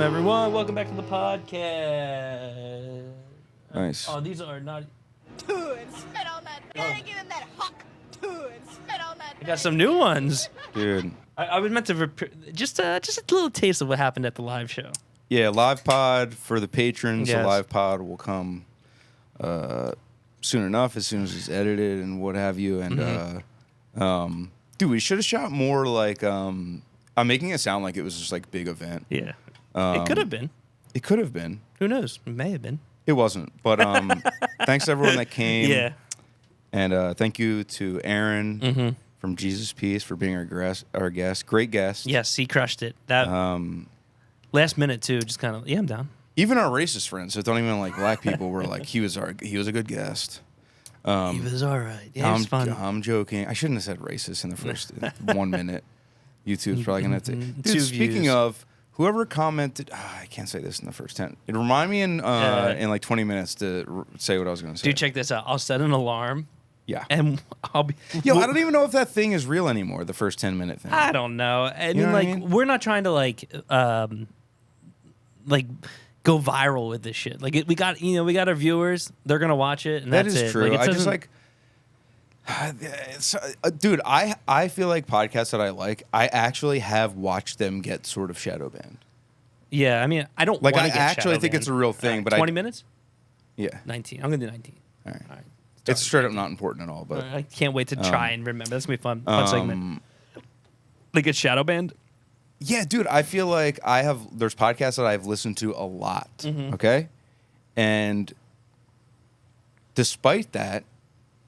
everyone? Welcome back to the podcast. Nice. Oh, these are not. And spit on that bag and that huck too and spit on that I got some new ones. Dude. I was meant to just a little taste of what happened at the live show. Yeah, live pod for the patrons. Yes. The live pod will come soon enough, as soon as it's edited and what have you. And dude, we should have shot more like I'm making it sound like it was just like big event. Yeah, it could have been. It could have been. Who knows? It may have been. It wasn't. But thanks to everyone that came. Yeah. And thank you to Aaron from Jesus Peace for being our guest. Great guest. Yes, he crushed it. That last minute too, just kind of I'm down. Even our racist friends that don't even like black people were like, he was a good guest. He was all right. Yeah, it was fun. I'm joking. I shouldn't have said racist in the first 1 minute. YouTube's probably gonna take. Dude, 2 speaking views. of, whoever commented, I can't say this in the first 10. It remind me in like 20 minutes to say what I was gonna say. Dude, check this out. I'll set an alarm. Yeah. And I'll be. Yo, I don't even know if that thing is real anymore. The first 10-minute thing. I don't know. I mean, know what I like, mean? we're not trying to like go viral with this shit. Like, we got our viewers. They're gonna watch it, and That that's is it. true. Like, it I just doesn't- like. Dude, I feel like podcasts that I like, I actually have watched them get sort of shadow banned. Yeah, I mean, I don't Like, wanna I get actually shadow think it's a banned. real thing, All right, but 20 minutes? Yeah. 19. I'm gonna do 19. All right. All right. It's straight up not important at all, but I can't wait to try and remember. That's gonna be fun. Fun segment. Like, get shadow banned. yeah, dude, I feel like there's podcasts that I've listened to a lot, Mm-hmm. okay? And despite that,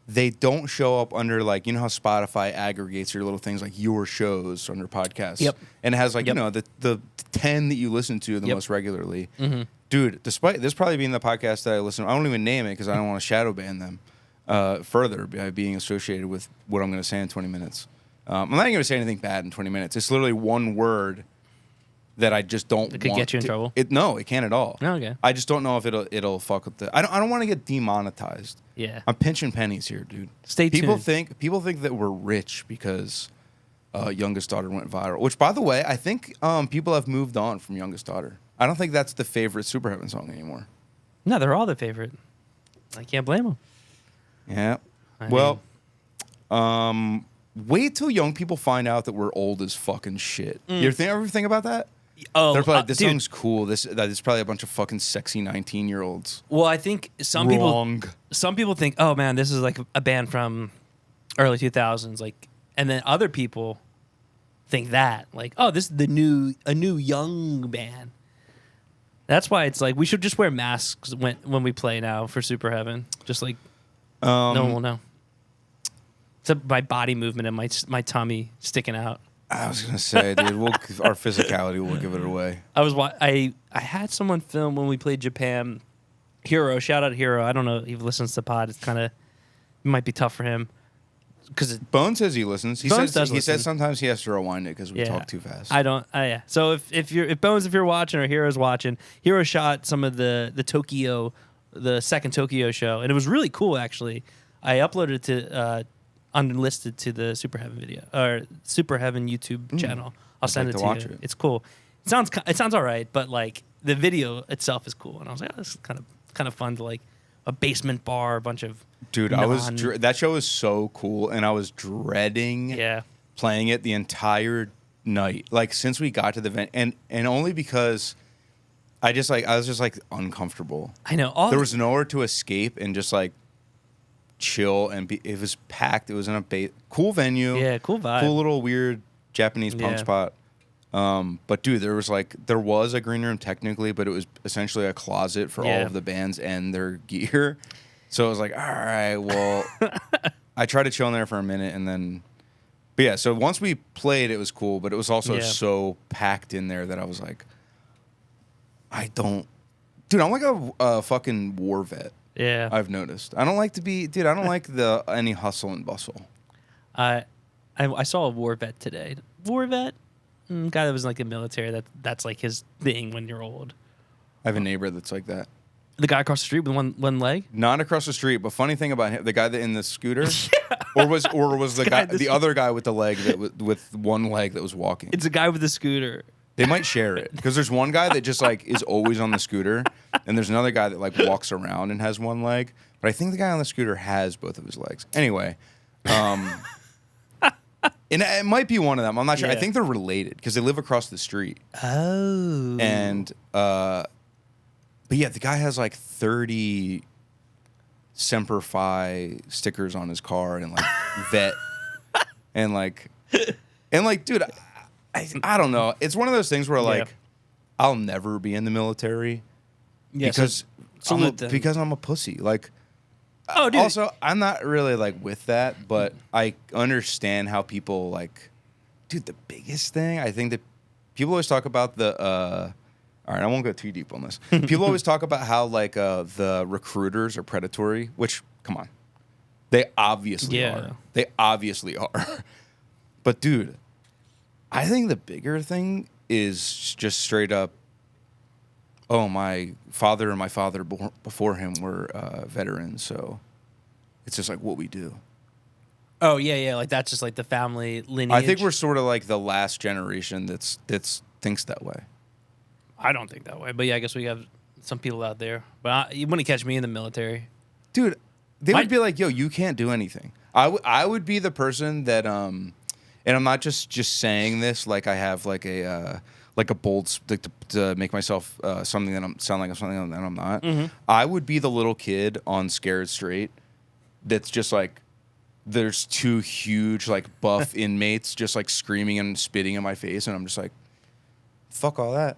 they don't show up under, like, you know how Spotify aggregates your little things like your shows under podcasts? Yep. And it has, like, Yep. you know, the 10 that you listen to the Yep. most regularly. Mm-hmm. Dude, despite this probably being the podcast that I listen to, I don't even name it because I don't want to shadow ban them further by being associated with what I'm going to say in 20 minutes. I'm not even going to say anything bad in 20 minutes. It's literally one word that I just don't It could want get you in to- trouble? No, it can't at all. Oh, okay. I just don't know if it'll fuck with the. I don't want to get demonetized. Yeah. I'm pinching pennies here, dude. Stay People tuned. think that we're rich because Youngest Daughter went viral. Which, by the way, I think people have moved on from Youngest Daughter. I don't think that's the favorite Super Heaven song anymore. No, they're all the favorite. I can't blame them. Yeah. I Well, wait till young people find out that we're old as fucking shit. You ever think about that? Oh, They're probably, this dude. song's cool. This is probably a bunch of fucking sexy 19-year-olds. Well, I think some people think, oh man, this is like a band from early 2000s, like, and then other people think that, like, oh, this is a new young band. That's why it's like we should just wear masks when we play now for Super Heaven, just like no one will know. Except my body movement and my tummy sticking out. I was gonna say, dude, our physicality will give it away. I had someone film when we played Japan. Hero, shout out Hero. I don't know if he listens to pod. It's kind of might be tough for him because Bone says he listens. He Bones does says listen. sometimes he has to rewind it because we Yeah. talk too fast. I don't. Yeah. So if you're watching or Hero's watching, Hero shot some of the second Tokyo show, and it was really cool actually. I uploaded it to unlisted to the Super Heaven video or Super Heaven YouTube channel. I'll send like it to to watch you. it. It's cool. It sounds all right, but like the video itself is cool, and I was like, oh, this is kind of fun to like a basement bar, a bunch of Dude, that show was so cool, and I was dreading yeah. playing it the entire night. Like since we got to the event, and only because I was just like uncomfortable. I know There was nowhere to escape and just like chill and it was packed. It was in a cool venue. Yeah, cool vibe. Cool little weird Japanese punk Yeah. spot. But dude, there was a green room technically, but it was essentially a closet for all Yeah. of the bands and their gear. So I was like, all right, well, I tried to chill in there for a minute but yeah, so once we played, it was cool, but it was also Yeah. so packed in there that I was like, I'm like a fucking war vet. Yeah. I've noticed. I don't like to be, dude. I don't like any hustle and bustle. I saw a war vet today. War vet, guy that was like in the military. That's like his thing when you're old. I have a neighbor that's like that. The guy across the street with one leg. Not across the street, but funny thing about him, the guy that in the scooter, or was the Guy guy, the other guy with the leg with one leg that was walking. It's a guy with a scooter. They might share it because there's one guy that just like is always on the scooter, and there's another guy that like walks around and has one leg. But I think the guy on the scooter has both of his legs. Anyway, and it might be one of them. I'm not sure. Yeah. I think they're related because they live across the street. Oh. And but yeah, the guy has like 30 Semper Fi stickers on his car and like vet and like dude, I don't know. It's one of those things where like I'll never be in the military because I'm a pussy. Like oh, dude. also I'm not really like with that, but I understand how people like dude, the biggest thing I think that people always talk about the all right, I won't go too deep on this. People always talk about how like the recruiters are predatory, which come on. They obviously are. They obviously are. But dude, I think the bigger thing is just straight up, oh, my father and my father before him were veterans, so it's just like what we do. Oh, yeah, like that's just like the family lineage. I think we're sort of like the last generation that's thinks that way. I don't think that way, but yeah, I guess we have some people out there. But you wouldn't catch me in the military. Dude, they would be like, yo, you can't do anything. I would be the person that and I'm not just saying this like I have like a bold like to make myself something that sound like something that I'm not. Mm-hmm. I would be the little kid on Scared Straight that's just like there's two huge like buff inmates just like screaming and spitting in my face, and I'm just like, fuck all that.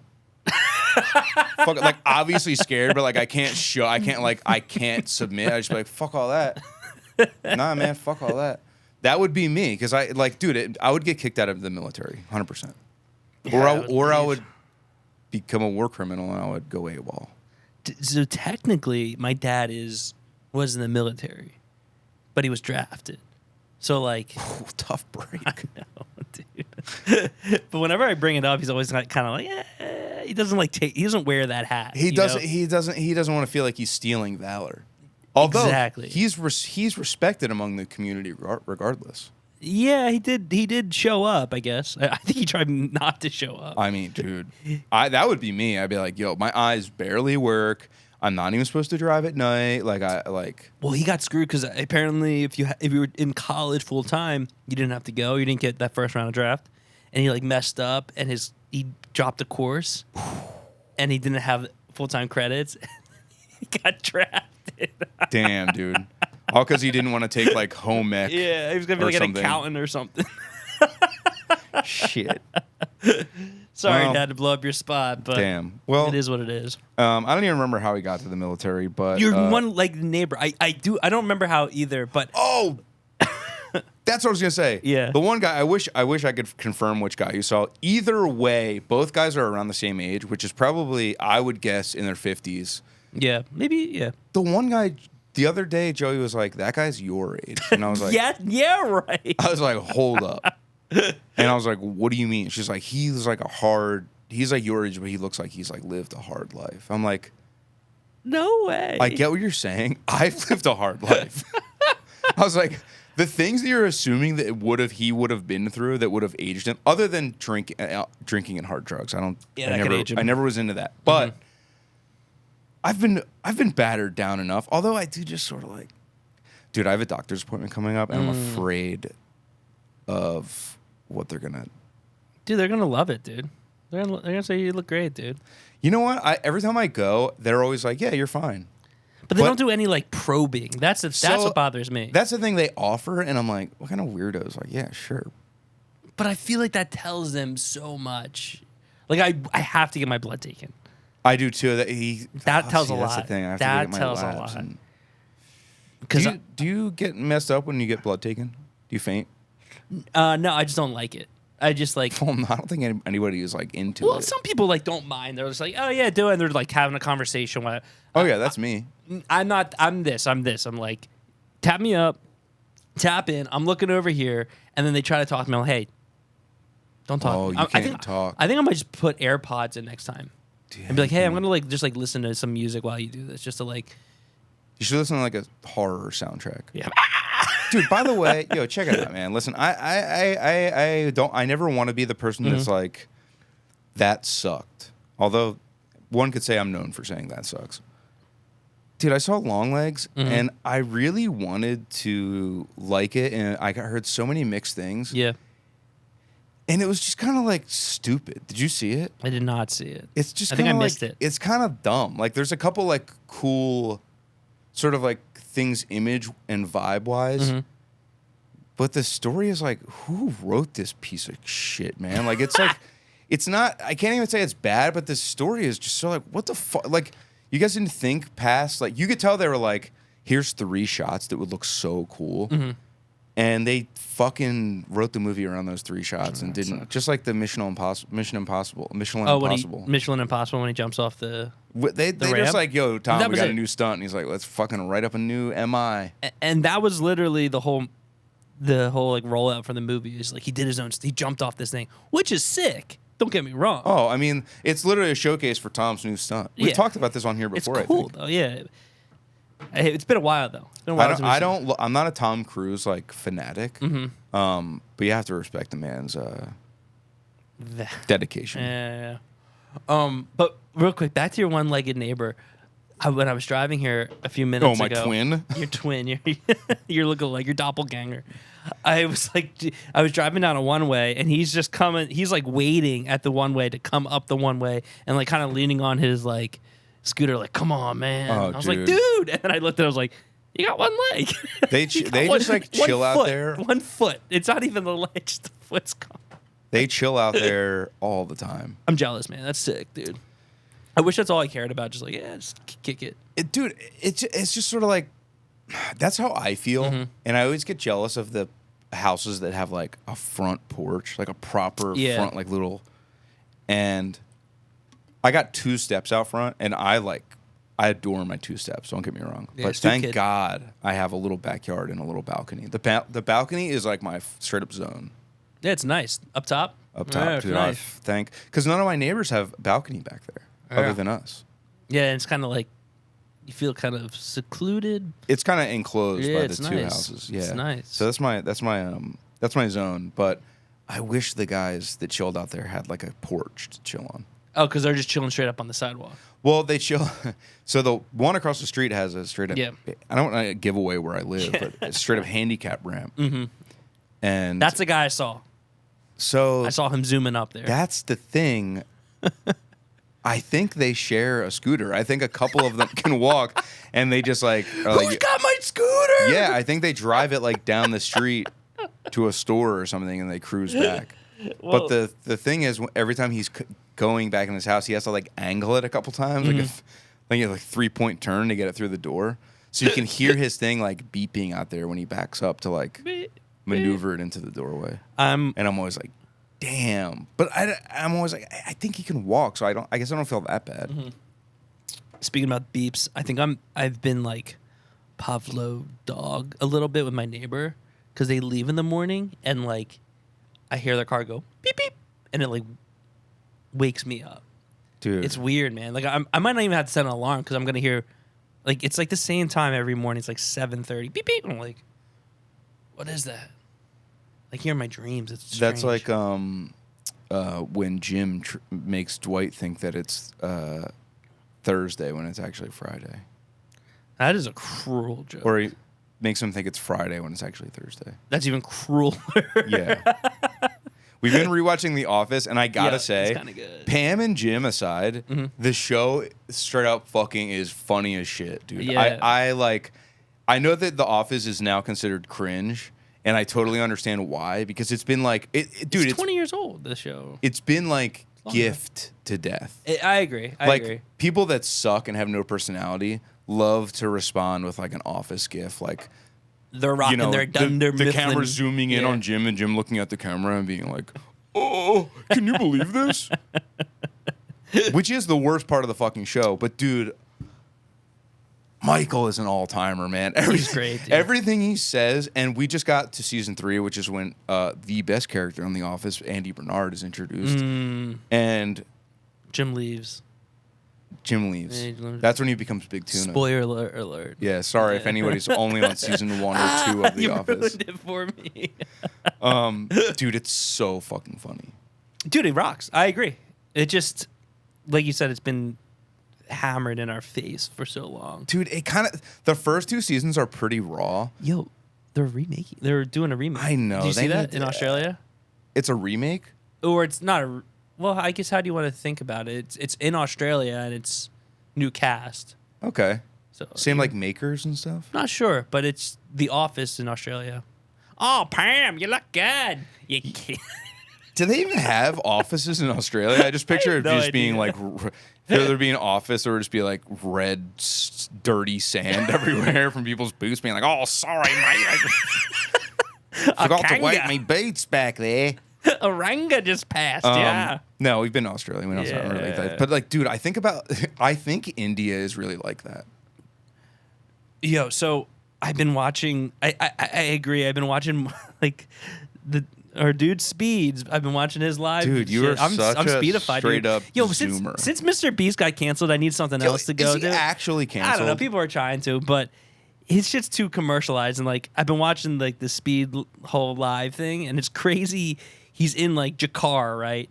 Fuck, like obviously scared, but like I can't submit. I just be like, fuck all that. Nah, man, fuck all that. That would be me because I like, dude. I would get kicked out of the military, 100%. Or I would become a war criminal and I would go AWOL. So technically, my dad was in the military, but he was drafted. So like, ooh, tough break. I know, dude. But whenever I bring it up, he's always like, kind of like, he doesn't like he doesn't wear that hat. He doesn't want to feel like he's stealing valor. Although exactly. he's respected among the community regardless. Yeah, he did show up, I guess. I think he tried not to show up. I mean, dude, that would be me. I'd be like, yo, my eyes barely work. I'm not even supposed to drive at night. Well, he got screwed because apparently if you were in college full time, you didn't have to go. You didn't get that first round of draft, and he like messed up and he dropped a course, and he didn't have full time credits. He got drafted. Damn, dude. All because he didn't want to take like home ec. Yeah, he was gonna be like an accountant or something. Shit. Sorry, Dad, to blow up your spot, but damn. Well, it is what it is. I don't even remember how he got to the military, but you're one like neighbor. I don't remember how either, but oh, that's what I was gonna say. Yeah, the one guy. I wish I could confirm which guy you saw. Either way, both guys are around the same age, which is probably I would guess in their 50s. Yeah, maybe. Yeah. The one guy the other day, Joey was like, "That guy's your age," and I was like, "Yeah, right." I was like, "Hold up." And I was like, "What do you mean?" She's like, he's like your age, but he looks like he's like lived a hard life. I'm like, no way. I get what you're saying. I've lived a hard life. I was like, the things that you're assuming that he would have been through that would have aged him, other than drinking and hard drugs. I never was into that. But I've been battered down enough. Although I do just sort of like, dude, I have a doctor's appointment coming up, and I'm afraid of what they're gonna. Dude, they're gonna love it, dude. They're gonna say you look great, dude. You know what? Every time I go, they're always like, "Yeah, you're fine." But they don't do any like probing. That's what bothers me. That's the thing they offer, and I'm like, what kind of weirdos? Like, yeah, sure. But I feel like that tells them so much. Like I have to get my blood taken. I do too. That tells a lot. That's the thing. I have that to get tells my a lot. Because do you get messed up when you get blood taken? Do you faint? No, I just don't like it. I just like. Well, I don't think anybody is like into it. Well, some people like don't mind. They're just like, oh yeah, do it. And they're like having a conversation with. Oh yeah, that's me. I'm not. I'm this. I'm like, tap me up, tap in. I'm looking over here, and then they try to talk to me. I'm like, hey, don't talk. Oh, you can't talk. I think I might just put AirPods in next time, and be like, hey, I'm gonna like just like listen to some music while you do this, just to like. You should listen to like a horror soundtrack. Yeah. Dude, by the way, yo, check it out, man. Listen, I never want to be the person that's like, that sucked. Although one could say I'm known for saying that sucks. Dude, I saw Longlegs, and I really wanted to like it, and I heard so many mixed things. Yeah. And it was just kind of like stupid. Did you see it? I did not see it. It's just I think I like, missed it. It's kind of dumb. Like there's a couple like cool sort of like things image and vibe wise. But the story is like, who wrote this piece of shit, man? Like it's like it's not I can't even say it's bad, but the story is just so like, what the fuck? Like you guys didn't think past like you could tell they were like, here's 3 shots that would look so cool. And they fucking wrote the movie around those 3 shots and didn't just like the Michelin Impossible. Michelin Impossible when he jumps off the. They ramp? just like, yo, Tom, That we was got it. a new stunt. And he's like, let's fucking write up a new MI. And that was literally the whole like rollout for the movie. Is like he did his own. He jumped off this thing, which is sick. Don't get me wrong. Oh, I mean, it's literally a showcase for Tom's new stunt. We've talked about this on here before. It's cool I think. though. Yeah. It's been a while though. It's been a while since I'm not a Tom Cruise like fanatic. But you have to respect the man's dedication. Yeah. But real quick, back to your one-legged neighbor. When I was driving here a few minutes ago. Oh, my twin? Your twin. You're looking like your doppelganger. I was driving down a one-way, and he's just coming. He's like waiting at the one-way to come up the one-way, and like kind of leaning on his like scooter, like, come on, man. Oh, I was like, dude. And then I looked at it, I was like, you got one leg. They just like chill out there. 1 foot. It's not even the leg, just the foot's gone. They chill out there all the time. I'm jealous, man. That's sick, dude. I wish that's all I cared about. Just like, yeah, just kick it. Dude, it's just sort of like, that's how I feel. And I always get jealous of the houses that have like a front porch, like a proper front, like little. And I got 2 steps out front, and I adore my 2 steps. Don't get me wrong, but thank God I have a little backyard and a little balcony. The balcony is like my straight up zone. Yeah, it's nice up top. Yeah, dude, nice. Because none of my neighbors have balcony back there other than us. Yeah, and it's kind of like you feel kind of secluded. It's kind of enclosed by the 2 nice. houses. Yeah, it's nice. So that's my zone. But I wish the guys that chilled out there had like a porch to chill on. Oh, because they're just chilling straight up on the sidewalk. Well, they chill. So the one across the street has a straight up. Yeah. I don't want to give away where I live, but a straight up handicap ramp. And that's the guy I saw. So I saw him zooming up there. That's the thing. I think they share a scooter. I think a couple of them can walk, and they just like are Who's got my scooter? Yeah, I think they drive it like down the street to a store or something, and they cruise back. Well, but the thing is, every time he's going back in his house, he has to like angle it a couple times, like a 3-point turn to get it through the door, so you can hear his thing like beeping out there when he backs up to like maneuver it into the doorway. And I'm always like, damn. But I'm always like, I think he can walk, so I guess I don't feel that bad. Speaking about beeps, I think I've been like Pavlov dog a little bit with my neighbor because they leave in the morning and like I hear their car go beep beep and it like wakes me up. Dude, it's weird, man. Like I might not even have to set an alarm because I'm gonna hear like it's like the same time every morning. It's like 7:30 beep beep. And I'm like, what is that? Like hear my dreams. It's strange. That's like when Jim makes Dwight think that it's Thursday when it's actually Friday. That is a cruel joke. Or he makes him think it's Friday when it's actually Thursday. That's even crueler. Yeah. We've been rewatching The Office, and I gotta say, it's kinda good. Pam and Jim aside, the show straight up fucking is funny as shit, dude. Yeah. I know that The Office is now considered cringe, and I totally understand why, because it's been like, dude, it's 20 years old, the show. It's been like gift to death. I agree. I agree. People that suck and have no personality love to respond with like an Office gif, like they're rocking their Dunder the camera zooming in on Jim and Jim looking at the camera and being like, "Oh, can you believe this?" Which is the worst part of the fucking show. But dude, Michael is an all-timer, man. He's great. Dude. Everything he says, and we just got to season 3, which is when the best character on The Office, Andy Bernard, is introduced, and Jim leaves. That's when he becomes Big Tuna. Spoiler alert. Yeah, sorry if anybody's only on season 1 or 2 of The Office. You ruined it for me. Dude, it's so fucking funny. Dude, he rocks. I agree. It just, like you said, it's been hammered in our face for so long. Dude, it kind of the first 2 seasons are pretty raw. Yo, they're remaking. They're doing a remake. I know. Did you see that need- in Australia? It's a remake? Or it's not a. Well, I guess how do you want to think about it? It's in Australia and it's new cast. Okay. So Same like makers and stuff? Not sure, but it's The Office in Australia. Oh, Pam, you look good. You can't. Do they even have offices in Australia? I just picture it no just being idea. like, there being an office or just be like red, dirty sand everywhere from people's boots being like, oh, sorry, mate. I forgot to wipe my boots back there. Oranga just passed, yeah. No, we've been to Australia. We know it's not really like that. But like, dude, I think India is really like that. Yo, so I've been watching. I agree. I've been watching like our dude Speeds. I've been watching his live. Dude, you are I'm such a speedified, straight dude. up Yo, zoomer. since Mr. Beast got canceled, I need something else to go. Is he dude. actually canceled? I don't know. People are trying to, but his shit's too commercialized. And like, I've been watching like the Speed whole live thing, and it's crazy. He's in like Jakar, right?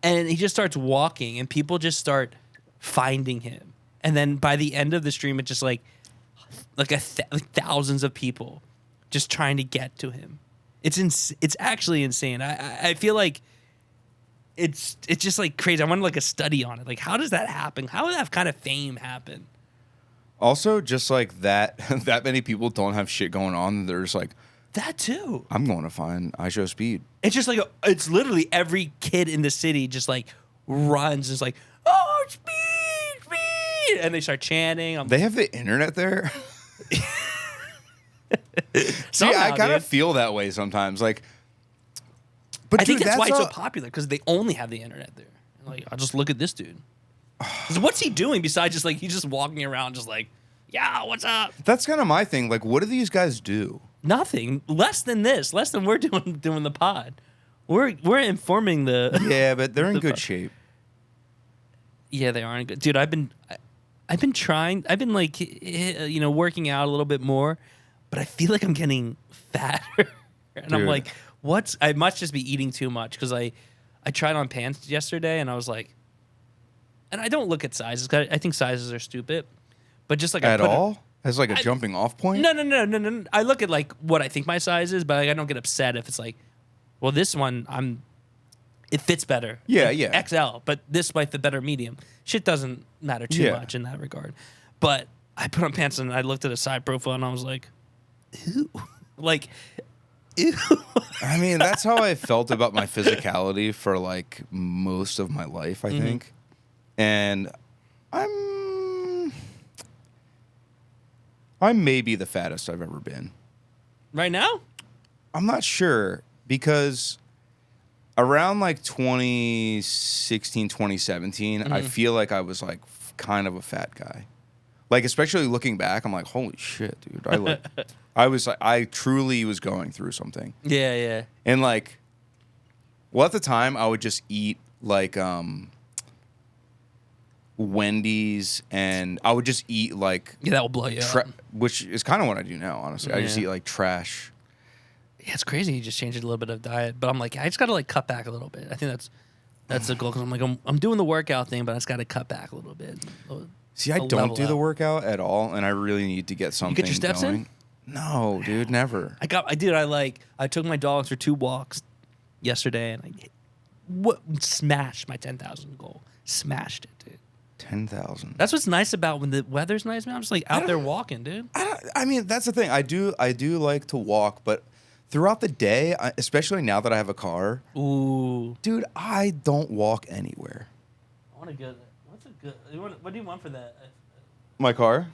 And he just starts walking, and people just start finding him. And then by the end of the stream, it's just like thousands of people just trying to get to him. It's actually insane. I feel like it's just like crazy. I want like a study on it. Like, how does that happen? How does that kind of fame happen? Also, just like that many people don't have shit going on. They're just like, That too. I'm going to find I Show Speed. It's just like it's literally every kid in the city just like runs. It's like, oh, speed, and they start chanting. They have the internet there. See, Somehow, I kind of dude. feel that way sometimes. Like, but I think dude, that's why it's so all- popular because they only have the internet there. Like, I'll just look at this dude. 'Cause what's he doing besides just like he's just walking around, just like, yeah, what's up? That's kind of my thing. Like, what do these guys do? Nothing. Less than this. Less than we're doing the pod. We're informing the. Yeah, but they're in good shape. Yeah, they aren't good, dude. I've been trying. I've been like, working out a little bit more, but I feel like I'm getting fatter, and I'm Dude. like, what's? I must just be eating too much because I tried on pants yesterday, and I was like, and I don't look at sizes. 'Cause I think sizes are stupid, but just like At all? As like a jumping off point? No. I look at like what I think my size is, but like, I don't get upset if it's like, well, this one it fits better. Yeah, Like, yeah. XL, but this might fit better medium. Shit doesn't matter too Yeah. much in that regard. But I put on pants and I looked at a side profile and I was like, ew. Like, ew. I mean, that's how I felt about my physicality for like most of my life, I think. And I'm maybe the fattest I've ever been. Right now? I'm not sure because around like 2016, 2017, I feel like I was like kind of a fat guy. Like, especially looking back, I'm like, holy shit, dude. I truly was going through something. Yeah. And like, well, at the time, I would just eat like Wendy's, and I would just eat like Yeah, that will blow you up. which is kind of what I do now, honestly. I just Yeah. eat like trash. Yeah, it's crazy. You just changed a little bit of diet, but I'm like, I just got to like cut back a little bit. I think that's the goal because I'm like, I'm doing the workout thing, but I just got to cut back a little bit. See, I I'll don't level do the out. workout at all, and I really need to get something. your steps in? going. No, dude, never. I took my dogs for 2 walks yesterday, and I smashed my 10,000 goal. Smashed it, dude. 10,000. That's what's nice about when the weather's nice, man. I'm just like out there walking, dude. I mean, that's the thing. I do like to walk, but throughout the day, especially now that I have a car, Ooh, dude, I don't walk anywhere. I want to go. What's a good? What do you want for that? My car?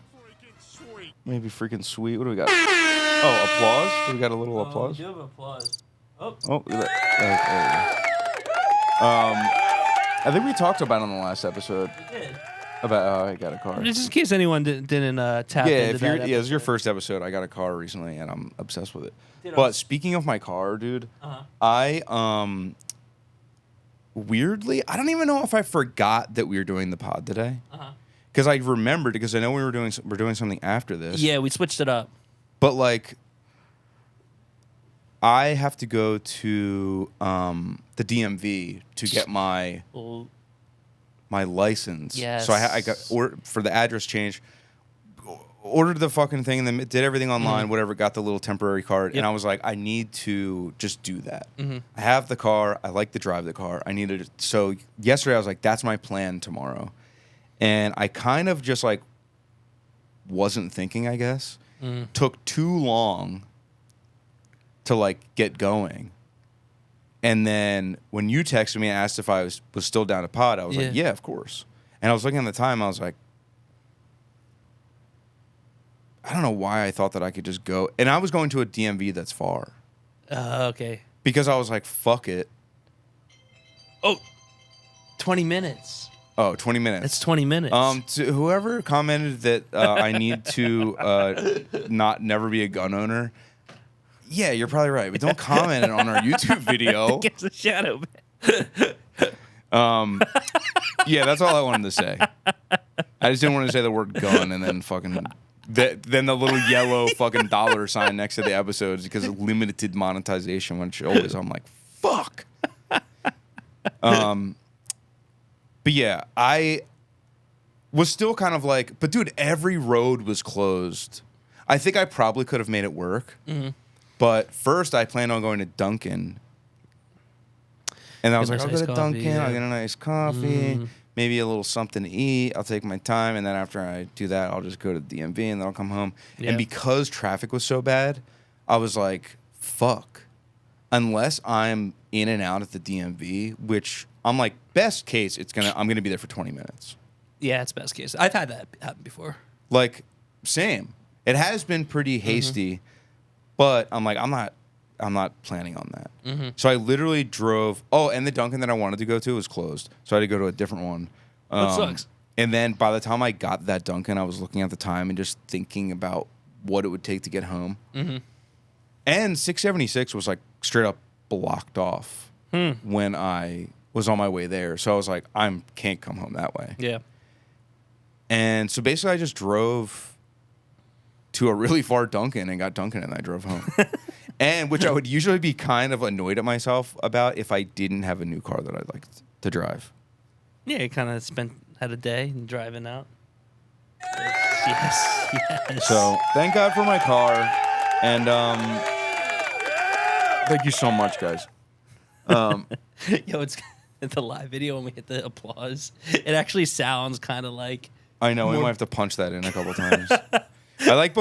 Maybe freaking sweet. What do we got? Oh, applause? Do we got a little applause? We do have applause. Oh, Oh, there we go. I think we talked about it on the last episode we did. about how I got a car. Just in case anyone didn't tap Yeah, into if that you're this is your episode. first episode, I got a car recently and I'm obsessed with it. Dude, But speaking of my car, dude, Uh-huh. I weirdly, I don't even know if I forgot that we were doing the pod today. Uh-huh. Because I remembered because I know we're doing something after this. Yeah, we switched it up. But like I have to go to the DMV to get my license. Yes. So I got for the address change. Ordered the fucking thing and then did everything online, whatever, got the little temporary card. And I was like, I need to just do that. I have the car. I like to drive the car. I needed it. So yesterday I was like, that's my plan tomorrow. And I kind of just like wasn't thinking, I guess. Took too long to like get going. And then when you texted me and asked if I was still down to pod, I was like, yeah, of course. And I was looking at the time. I was like, I don't know why I thought that I could just go. And I was going to a DMV that's far. Okay. Because I was like, fuck it. Oh, 20 minutes. Oh, 20 minutes. It's 20 minutes. To whoever commented that I need to never be a gun owner. Yeah, you're probably right. But don't comment it on our YouTube video. It's a shadow. Yeah, that's all I wanted to say. I just didn't want to say the word gun and then fucking... then the little yellow fucking dollar sign next to the episodes because of limited monetization, which always I'm like, fuck. But yeah, I was still kind of like, but dude, every road was closed. I think I probably could have made it work. But first I planned on going to Dunkin'. And I was like, I'll go to Dunkin', I'll get a nice coffee. Maybe a little something to eat. I'll take my time, and then after I do that, I'll just go to the DMV, and then I'll come home. Yeah. And because traffic was so bad, I was like, fuck. Unless I'm in and out at the DMV, which I'm like, best case, I'm gonna be there for 20 minutes. Yeah, it's best case. I've had that happen before. Like, same. It has been pretty hasty, but I'm like, I'm not planning on that. So I literally drove. Oh, and the Dunkin' that I wanted to go to was closed. So I had to go to a different one. That sucks. And then by the time I got that Dunkin', I was looking at the time and just thinking about what it would take to get home. And 676 was like straight up blocked off when I was on my way there. So I was like, can't come home that way. Yeah. And so basically I just drove to a really far Dunkin' and got Dunkin' and I drove home. And which I would usually be kind of annoyed at myself about if I didn't have a new car that I'd like to drive. Yeah, you kind of had a day and driving out. Yes. So thank God for my car, and thank you so much, guys. Yo, it's the live video when we hit the applause. It actually sounds kind of like. I know we might have to punch that in a couple times. I like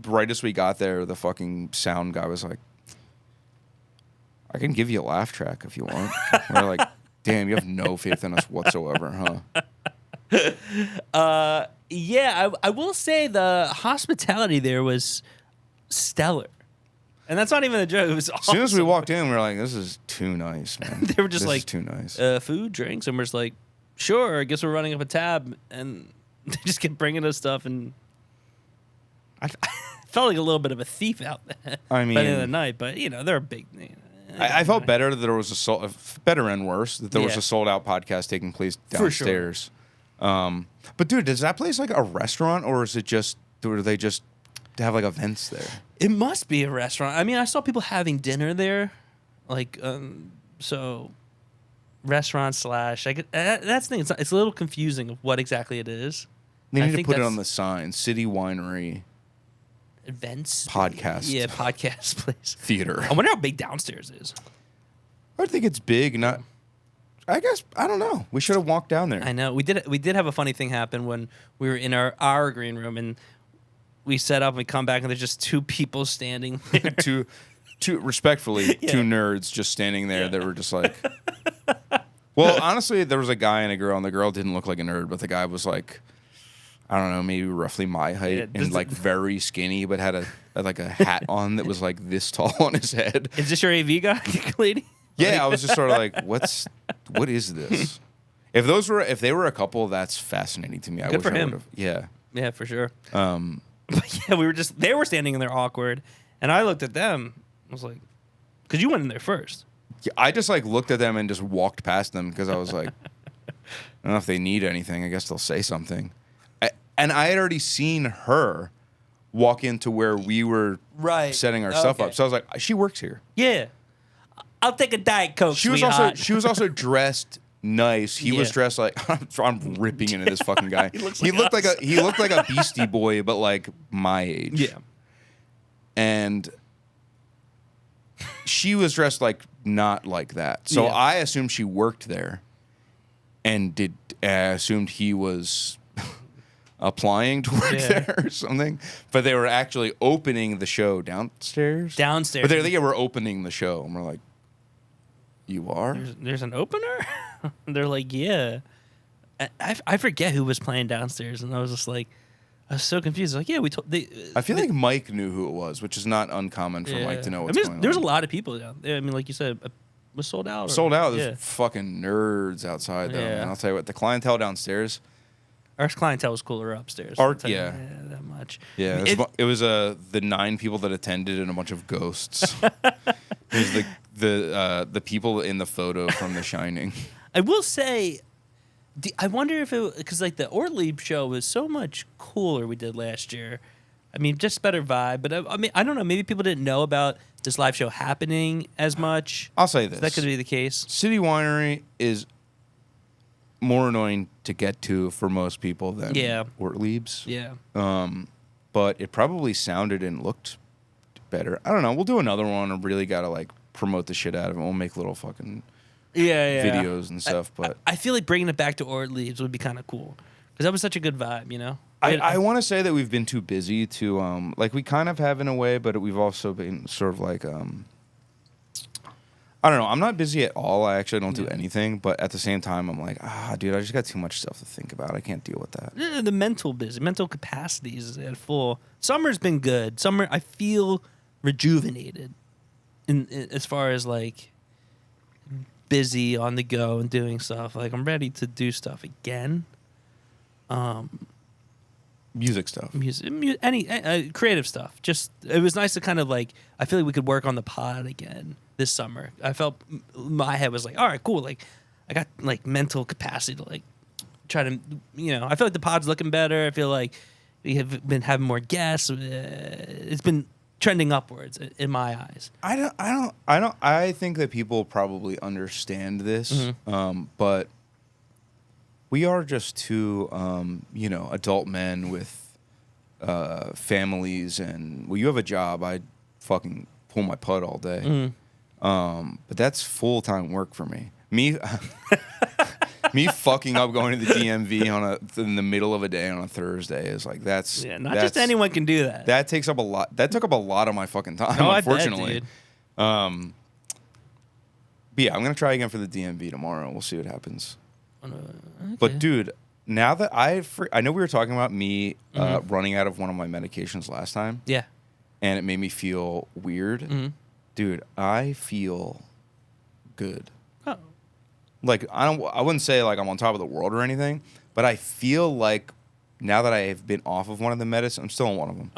right as we got there, the fucking sound guy was like, I can give you a laugh track if you want. We're like, damn, you have no faith in us whatsoever, huh? Yeah, I will say the hospitality there was stellar. And that's not even a joke. It was awesome. As soon as we walked in, we were like, this is too nice, man. They were just this like, is too nice. Food, drinks. And we're just like, sure, I guess we're running up a tab. And they just kept bringing us stuff, and I felt like a little bit of a thief out there. I mean, by the end of the night, but they're a big. I felt better that there was better and worse that there was a sold out podcast taking place downstairs. For sure. But dude, is that place like a restaurant, or is it just? Or do they just have like events there? It must be a restaurant. I mean, I saw people having dinner there, like so. Restaurant / that's the thing. It's a little confusing of what exactly it is. They need to put it on the sign: City Winery. Events podcast. Yeah, podcast place. Theater. I wonder how big downstairs is. I think it's big. I guess I don't know. We should have walked down there. I know. We did have a funny thing happen when we were in our green room, and we set up and we come back and there's just two people standing there. two respectfully, two nerds just standing there that were just like. Well, honestly, there was a guy and a girl, and the girl didn't look like a nerd, but the guy was like, I don't know, maybe roughly my height and like very skinny, but had a hat on that was like this tall on his head. Is this your AV guy, lady? Yeah, I was just sort of like, what is this? If they were a couple, that's fascinating to me. Good for him. Yeah. Yeah, for sure. But yeah, they were standing in there awkward, and I looked at them. I was like, because you went in there first. Yeah, I just like looked at them and just walked past them because I was like, I don't know if they need anything. I guess they'll say something. And I had already seen her walk into where we were setting our stuff up. So I was like, she works here. Yeah. I'll take a Diet Coke, She was sweetheart. also dressed nice. He was dressed like I'm ripping into this fucking guy. he looked like a Beastie Boy, but like my age. Yeah. And she was dressed like not like that. So I assumed she worked there, and assumed he was applying to work there or something. But they were actually opening the show downstairs. But they were opening the show, and we're like, "You are? There's an opener?" They're like, "Yeah." I forget who was playing downstairs, and I was just like, I was so confused. Like, yeah, we told. I feel like Mike knew who it was, which is not uncommon for Mike to know what's going on. There's a lot of people down there. I mean, like you said, it was sold out. Sold out. There's fucking nerds outside, though. And I'll tell you what, the clientele downstairs. Our clientele was cooler upstairs. That much. Yeah, it was the 9 people that attended and a bunch of ghosts. It was the people in the photo from The Shining. I will say, I wonder if it, because like the Ortlieb show was so much cooler we did last year. I mean, just better vibe. But I mean, I don't know. Maybe people didn't know about this live show happening as much. I'll say this. So that could be the case. City Winery is more annoying to get to for most people than Ortlieb's. Yeah. But it probably sounded and looked better. I don't know. We'll do another one. I really got to like promote the shit out of it. We'll make little fucking videos and stuff. But I feel like bringing it back to Ortlieb's would be kind of cool because that was such a good vibe, you know? I want to say that we've been too busy to, like we kind of have in a way, but we've also been sort of like, I don't know. I'm not busy at all. I actually don't do anything. But at the same time, I'm like, dude, I just got too much stuff to think about. I can't deal with that. The mental capacity is at full. Summer's been good. Summer, I feel rejuvenated in as far as like busy on the go and doing stuff. Like I'm ready to do stuff again. Music stuff. Any creative stuff. Just it was nice to kind of like I feel like we could work on the pod again this summer. I felt my head was like, all right, cool. Like I got like mental capacity to like try to, I feel like the pod's looking better. I feel like we have been having more guests. It's been trending upwards in my eyes. I think that people probably understand this, but we are just two, adult men with families, and you have a job. I fucking pull my putt all day, but that's full-time work for me. Me fucking up going to the DMV in the middle of a day on a Thursday is like that's not just anyone can do that. That takes up a lot. That took up a lot of my fucking time. Unfortunately, I bet, dude. But yeah, I'm gonna try again for the DMV tomorrow. We'll see what happens. Okay. But dude, now that I know we were talking about me running out of one of my medications last time. Yeah. And it made me feel weird. Dude, I feel good. Oh. Like I wouldn't say like I'm on top of the world or anything, but I feel like now that I have been off of one of the medicines, I'm still on one of them.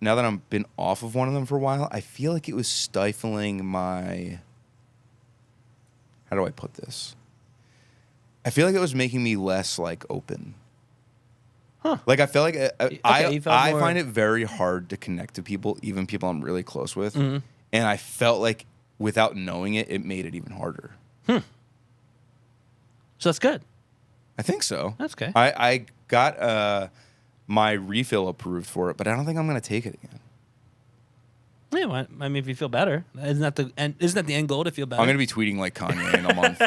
Now that I've been off of one of them for a while, I feel like it was stifling my. How do I put this? I feel like it was making me less like open. Like I felt like I find it very hard to connect to people, even people I'm really close with, and I felt like without knowing it, it made it even harder. So that's good. I think so. That's okay. I got my refill approved for it, but I don't think I'm going to take it again. Yeah, well, I mean, if you feel better, isn't that the end goal to feel better? I'm going to be tweeting like Kanye in a month.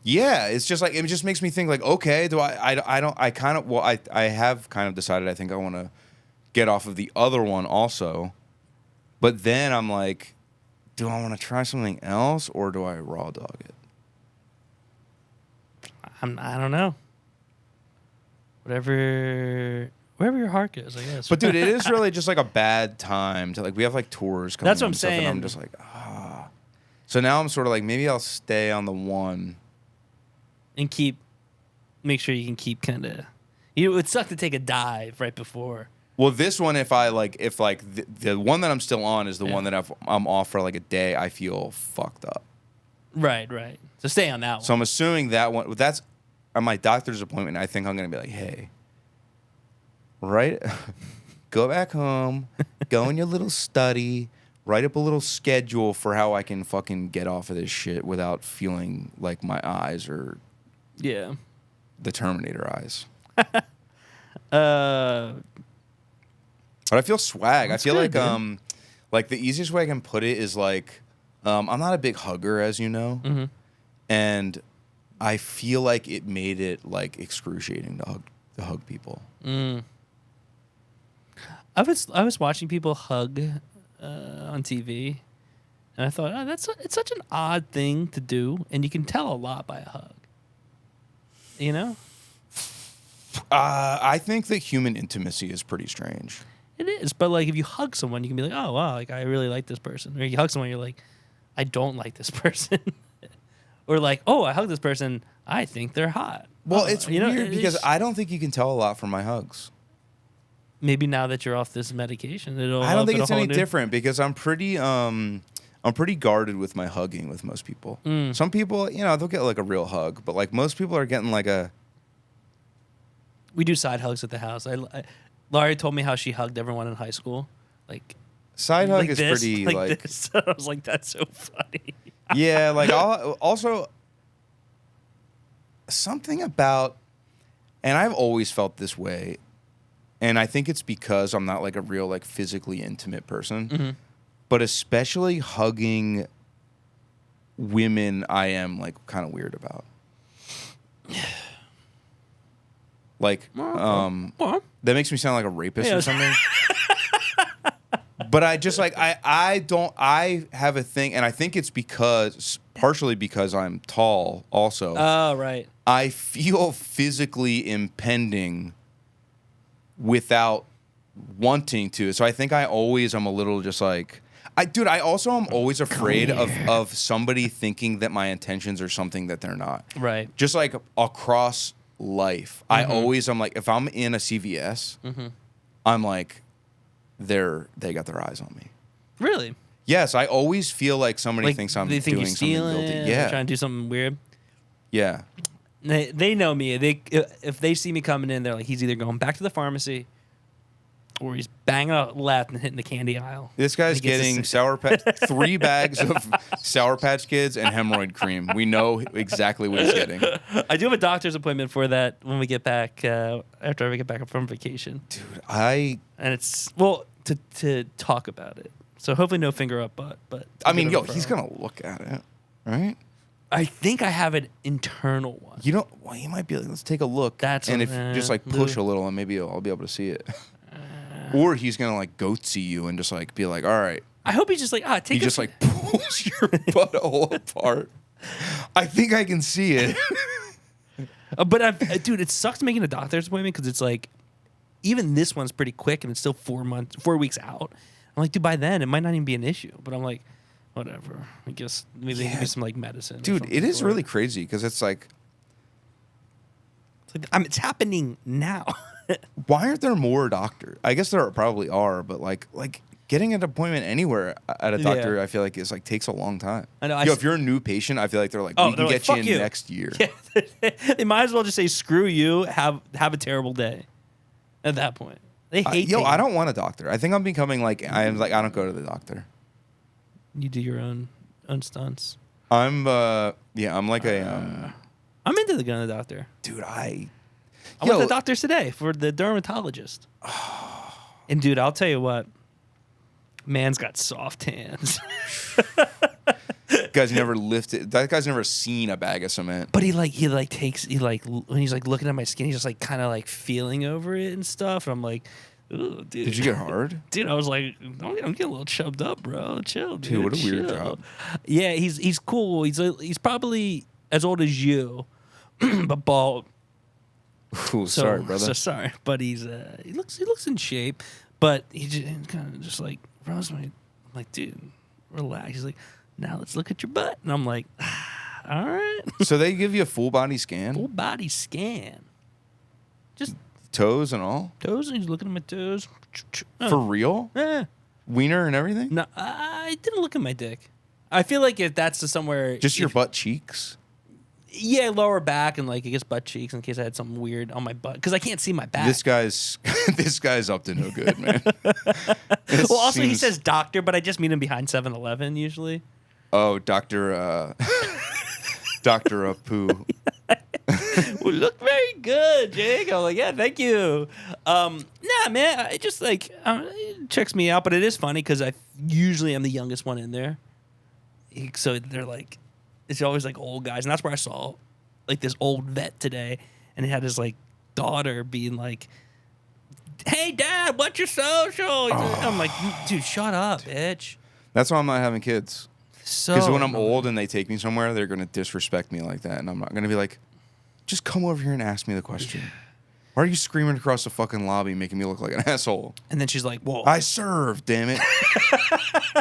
Yeah, it's just like it just makes me think like, okay, I have kind of decided I think I want to get off of the other one also, but then I'm like, do I want to try something else or do I raw dog it? I don't know. Wherever your heart goes, I guess. But dude, it is really just like a bad time to like. We have like tours coming. That's what I'm saying. And I'm just like, So now I'm sort of like, maybe I'll stay on the one. And make sure you can keep kind of. It would suck to take a dive right before. Well, this one, if the one that I'm still on is the one that I'm off for like a day, I feel fucked up. Right. So stay on that one. So I'm assuming that one. at my doctor's appointment, I think I'm gonna be like, hey, right, go back home, go in your little study, write up a little schedule for how I can fucking get off of this shit without feeling like my eyes are Yeah. the Terminator eyes. Uh, But I feel swag. I feel good, like the easiest way I can put it is like, I'm not a big hugger, as you know, mm-hmm. and I feel like it made it like excruciating to hug people. Mm. I was watching people hug on TV, and I thought, it's such an odd thing to do, and you can tell a lot by a hug. You know? I think that human intimacy is pretty strange. It is, but like if you hug someone, you can be like, oh wow, like I really like this person. Or you hug someone, you're like, I don't like this person. Or like, oh, I hug this person, I think they're hot. Well, it's weird because it's, I don't think you can tell a lot from my hugs. maybe now that you're off this medication, I don't think it's any different because I'm pretty guarded with my hugging with most people. Some people, they'll get like a real hug, but like most people are getting like a. We do side hugs at the house. Laurie told me how she hugged everyone in high school. Like side hug like is this, pretty like this. I was like, that's so funny. Yeah, like also something about, and I've always felt this way, and I think it's because I'm not like a real like physically intimate person, Mm-hmm. but especially hugging women, I am like kind of weird about. Like, that makes me sound like a rapist or something. But I just like I have a thing, and I think it's partially because I'm tall also. Oh, right. I feel physically impending without wanting to. So I think I always am a little just like I also am always afraid of somebody thinking that my intentions are something that they're not. Right. Just like across life. I'm like, if I'm in a CVS, I'm like, they got their eyes on me. Really? Yes, I always feel like somebody thinks I'm doing something guilty. Yeah, trying to do something weird. Yeah. They know me. If they see me coming in, they're like, he's either going back to the pharmacy, or he's banging out left and hitting the candy aisle. This guy's getting 3 bags of Sour Patch Kids and hemorrhoid cream. We know exactly what he's getting. I do have a doctor's appointment for that when we get back, after I get back from vacation. Dude, and it's, to talk about it. So hopefully no finger up butt. But I mean, he's going to look at it, right? I think I have an internal one. He might be like, let's take a look. Just like push a little and maybe I'll be able to see it. Or he's going to like goatsy you and just like be like, all right. I hope he's just like, take He just like pulls your butthole apart. I think I can see it. But dude, it sucks making a doctor's appointment because it's like, even this one's pretty quick and it's still 4 weeks out. I'm like, dude, by then it might not even be an issue. But I'm like, whatever. I guess maybe they give me some like medicine. Dude, it is really crazy because it's like it's happening now. Why aren't there more doctors? I guess there probably are, but like getting an appointment anywhere at a doctor, I feel like is like takes a long time. I know. If you're a new patient, I feel like they're like, we can get you in next year. Yeah. They might as well just say, screw you, have a terrible day. At that point, they hate. I don't want a doctor. I think I'm becoming like I don't go to the doctor. You do your own stunts. I'm like I'm into the going to the doctor. Dude, I went to the doctor's today for the dermatologist. And dude, I'll tell you what, man's got soft hands. Guy's never lifted. That guy's never seen a bag of cement. But he when he's like looking at my skin, he's just like kind of like feeling over it and stuff. And I'm like, ooh, dude. Did you get hard? Dude, I was like, I'm getting a little chubbed up, bro. Chill, dude. Dude, what a weird job. Yeah, he's cool. He's probably as old as you, but bald. Ooh, sorry, brother. So sorry, but he looks in shape, but he kind of just like rubs my. I'm like, dude, relax. He's like, now let's look at your butt, and I'm like, all right. So they give you a full body scan. Full body scan. Just toes and all. Toes, and he's looking at my toes. For real? Yeah. Wiener and everything? No, I didn't look at my dick. I feel like if that's somewhere. Just your butt cheeks. Yeah, lower back and like I guess butt cheeks in case I had something weird on my butt because I can't see my back. This guy's up to no good, man. Well, also he says doctor, but I just meet him behind 7-Eleven usually. Oh, Dr. Dr. Apu. Well, look very good, Jake. I'm like, yeah, thank you. Nah, man, it just like it checks me out, but it is funny because I usually am the youngest one in there. So they're like, it's always like old guys, and that's where I saw like this old vet today, and he had his like daughter being like, "Hey, Dad, what's your social?" I'm like, dude, shut up, bitch. That's why I'm not having kids. So Because when I'm old and they take me somewhere, they're going to disrespect me like that. And I'm not going to be like, just come over here and ask me the question. Why are you screaming across the fucking lobby making me look like an asshole? And then she's like, whoa. I serve, damn it.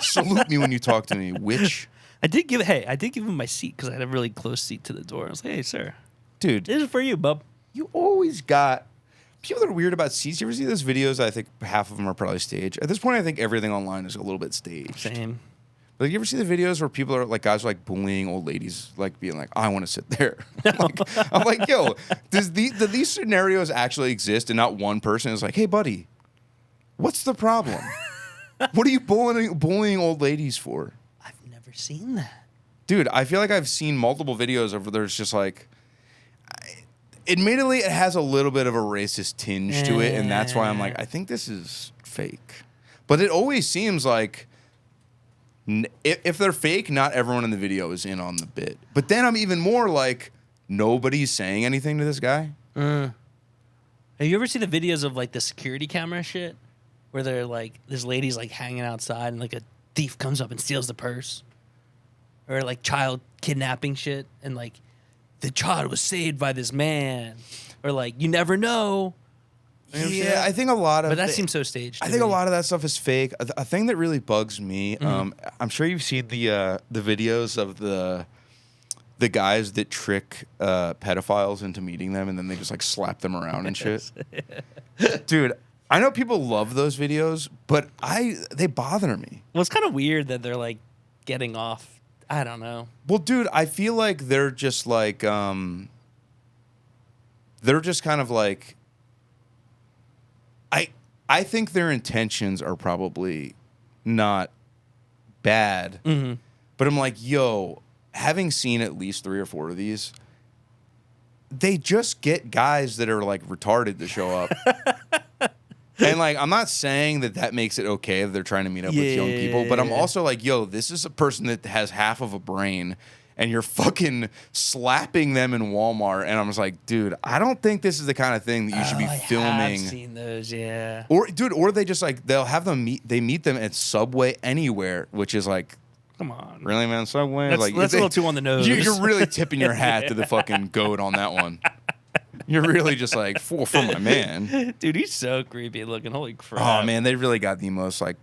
Salute me when you talk to me, witch. I did give him my seat because I had a really close seat to the door. I was like, hey, sir. Dude. This is for you, bub. You always got... People that are weird about seats. You ever see those videos? I think half of them are probably staged. At this point, I think everything online is a little bit staged. Same. Like, you ever see the videos where people are like, guys are like bullying old ladies, like being like, I want to sit there. I'm like, yo, do these scenarios actually exist? And not one person is like, hey, buddy, what's the problem? What are you bullying old ladies for? I've never seen that. Dude, I feel like I've seen multiple videos of where there's just like, admittedly, it has a little bit of a racist tinge to it. And that's why I'm like, I think this is fake. But it always seems like, if they're fake, not everyone in the video is in on the bit. But then I'm even more like, nobody's saying anything to this guy. Have you ever seen the videos of like the security camera shit? Where they're like, this lady's like hanging outside and like a thief comes up and steals the purse? Or like child kidnapping shit and like, the child was saved by this man. Or like, you never know. Yeah, I think a lot of... But that seems so staged. I think a lot of that stuff is fake. A thing that really bugs me, I'm sure you've seen the videos of the guys that trick pedophiles into meeting them and then they just like slap them around and shit. Dude, I know people love those videos, but they bother me. Well, it's kind of weird that they're like getting off. I don't know. Well, dude, I feel like they're just like... they're just kind of like... I think their intentions are probably not bad, but I'm like, yo, having seen at least 3 or 4 of these, they just get guys that are like retarded to show up. And like, I'm not saying that makes it okay if they're trying to meet up with young people, but I'm also like, yo, this is a person that has half of a brain and you're fucking slapping them in Walmart. And I'm just like, dude, I don't think this is the kind of thing that you should be filming. I've seen those, yeah. Or they just like, they'll have them meet them at Subway anywhere, which is like, come on. Really, man? Subway? That's a little too on the nose. You're really tipping your hat to the fucking goat on that one. You're really just like, for my man. Dude, he's so creepy looking. Holy crap. Oh, man, they really got the most like,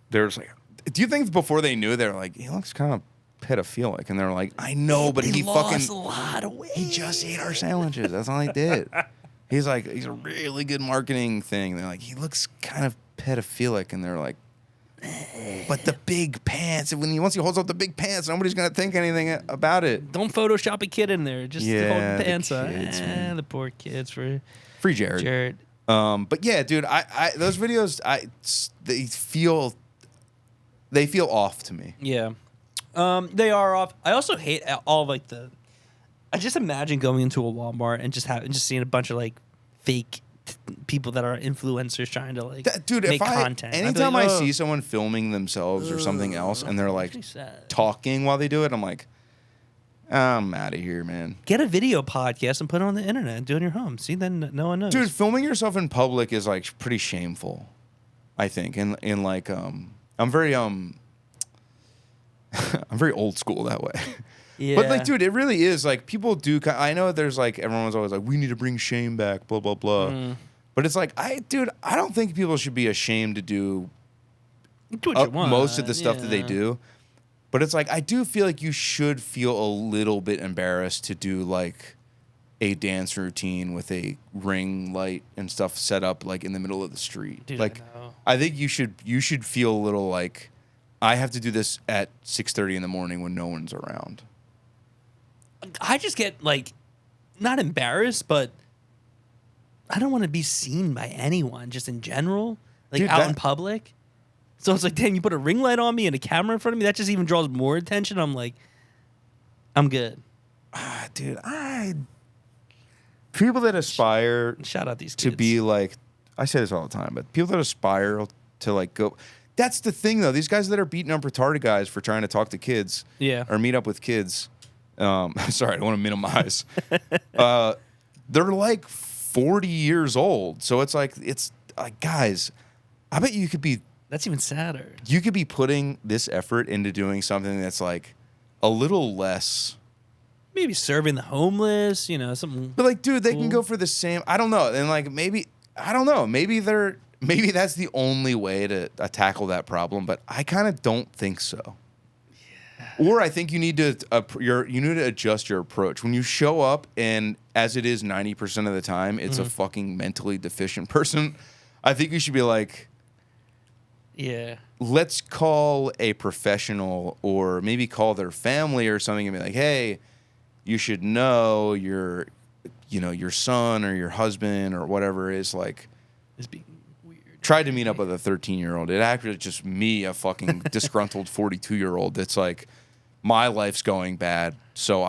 there's like, do you think before they knew, they were like, he looks kind of pedophilic, and they're like, I know, but he lost a lot of weight. He just ate our sandwiches. That's all he did. He's like, he's a really good marketing thing. They're like, he looks kind of pedophilic, and they're like, but the big pants. Once he holds up the big pants, nobody's gonna think anything about it. Don't Photoshop a kid in there. Just hold the pants on. The poor kids for free Jared. But yeah, dude, I those videos, they feel off to me. Yeah. They are off. I also hate all like I just imagine going into a Walmart and just seeing a bunch of like fake people that are influencers trying to like make content. Anytime I see someone filming themselves or something else and they're like talking while they do it, I'm like, I'm out of here, man. Get a video podcast and put it on the internet and do it in your home. See, then no one knows. Dude, filming yourself in public is like pretty shameful, I think. And like I'm very I'm very old school that way. Yeah. But like, dude, it really is like people do. I know there's like everyone's always like, we need to bring shame back, blah blah blah. But it's like, I don't think people should be ashamed to do most of the stuff that they do. But it's like, I do feel like you should feel a little bit embarrassed to do like a dance routine with a ring light and stuff set up like in the middle of the street. Dude, like, I think you should feel a little like, I have to do this at 6:30 in the morning when no one's around. I just get like not embarrassed, but I don't want to be seen by anyone just in general, like Dude, out in public. So it's like, damn, you put a ring light on me and a camera in front of me. That just even draws more attention. I'm like, I'm good. Dude, people that aspire Shout out these to kids. be like, I say this all the time, but people that aspire to like go. That's the thing, though. These guys that are beating up retarded guys for trying to talk to kids, Yeah. or meet up with kids. Sorry, I don't want to minimize. They're like 40 years old, so it's like guys. I bet you could be. That's even sadder. You could be putting this effort into doing something that's like a little less. Maybe serving the homeless, you know, something. But like, dude, they cool. can go for the same. I don't know. And like, maybe I don't know. Maybe that's the only way to tackle that problem. But I kind of don't think so. Yeah. Or I think you need to you need to adjust your approach when you show up, and as it is 90% of the time, it's a fucking mentally deficient person. I think you should be like, yeah, let's call a professional, or maybe call their family or something, and be like, hey, you should know your son or your husband or whatever is like it's being weird. Tried to meet up with a 13-year-old. It actually just me, a fucking disgruntled 42-year-old. That's like, my life's going bad, so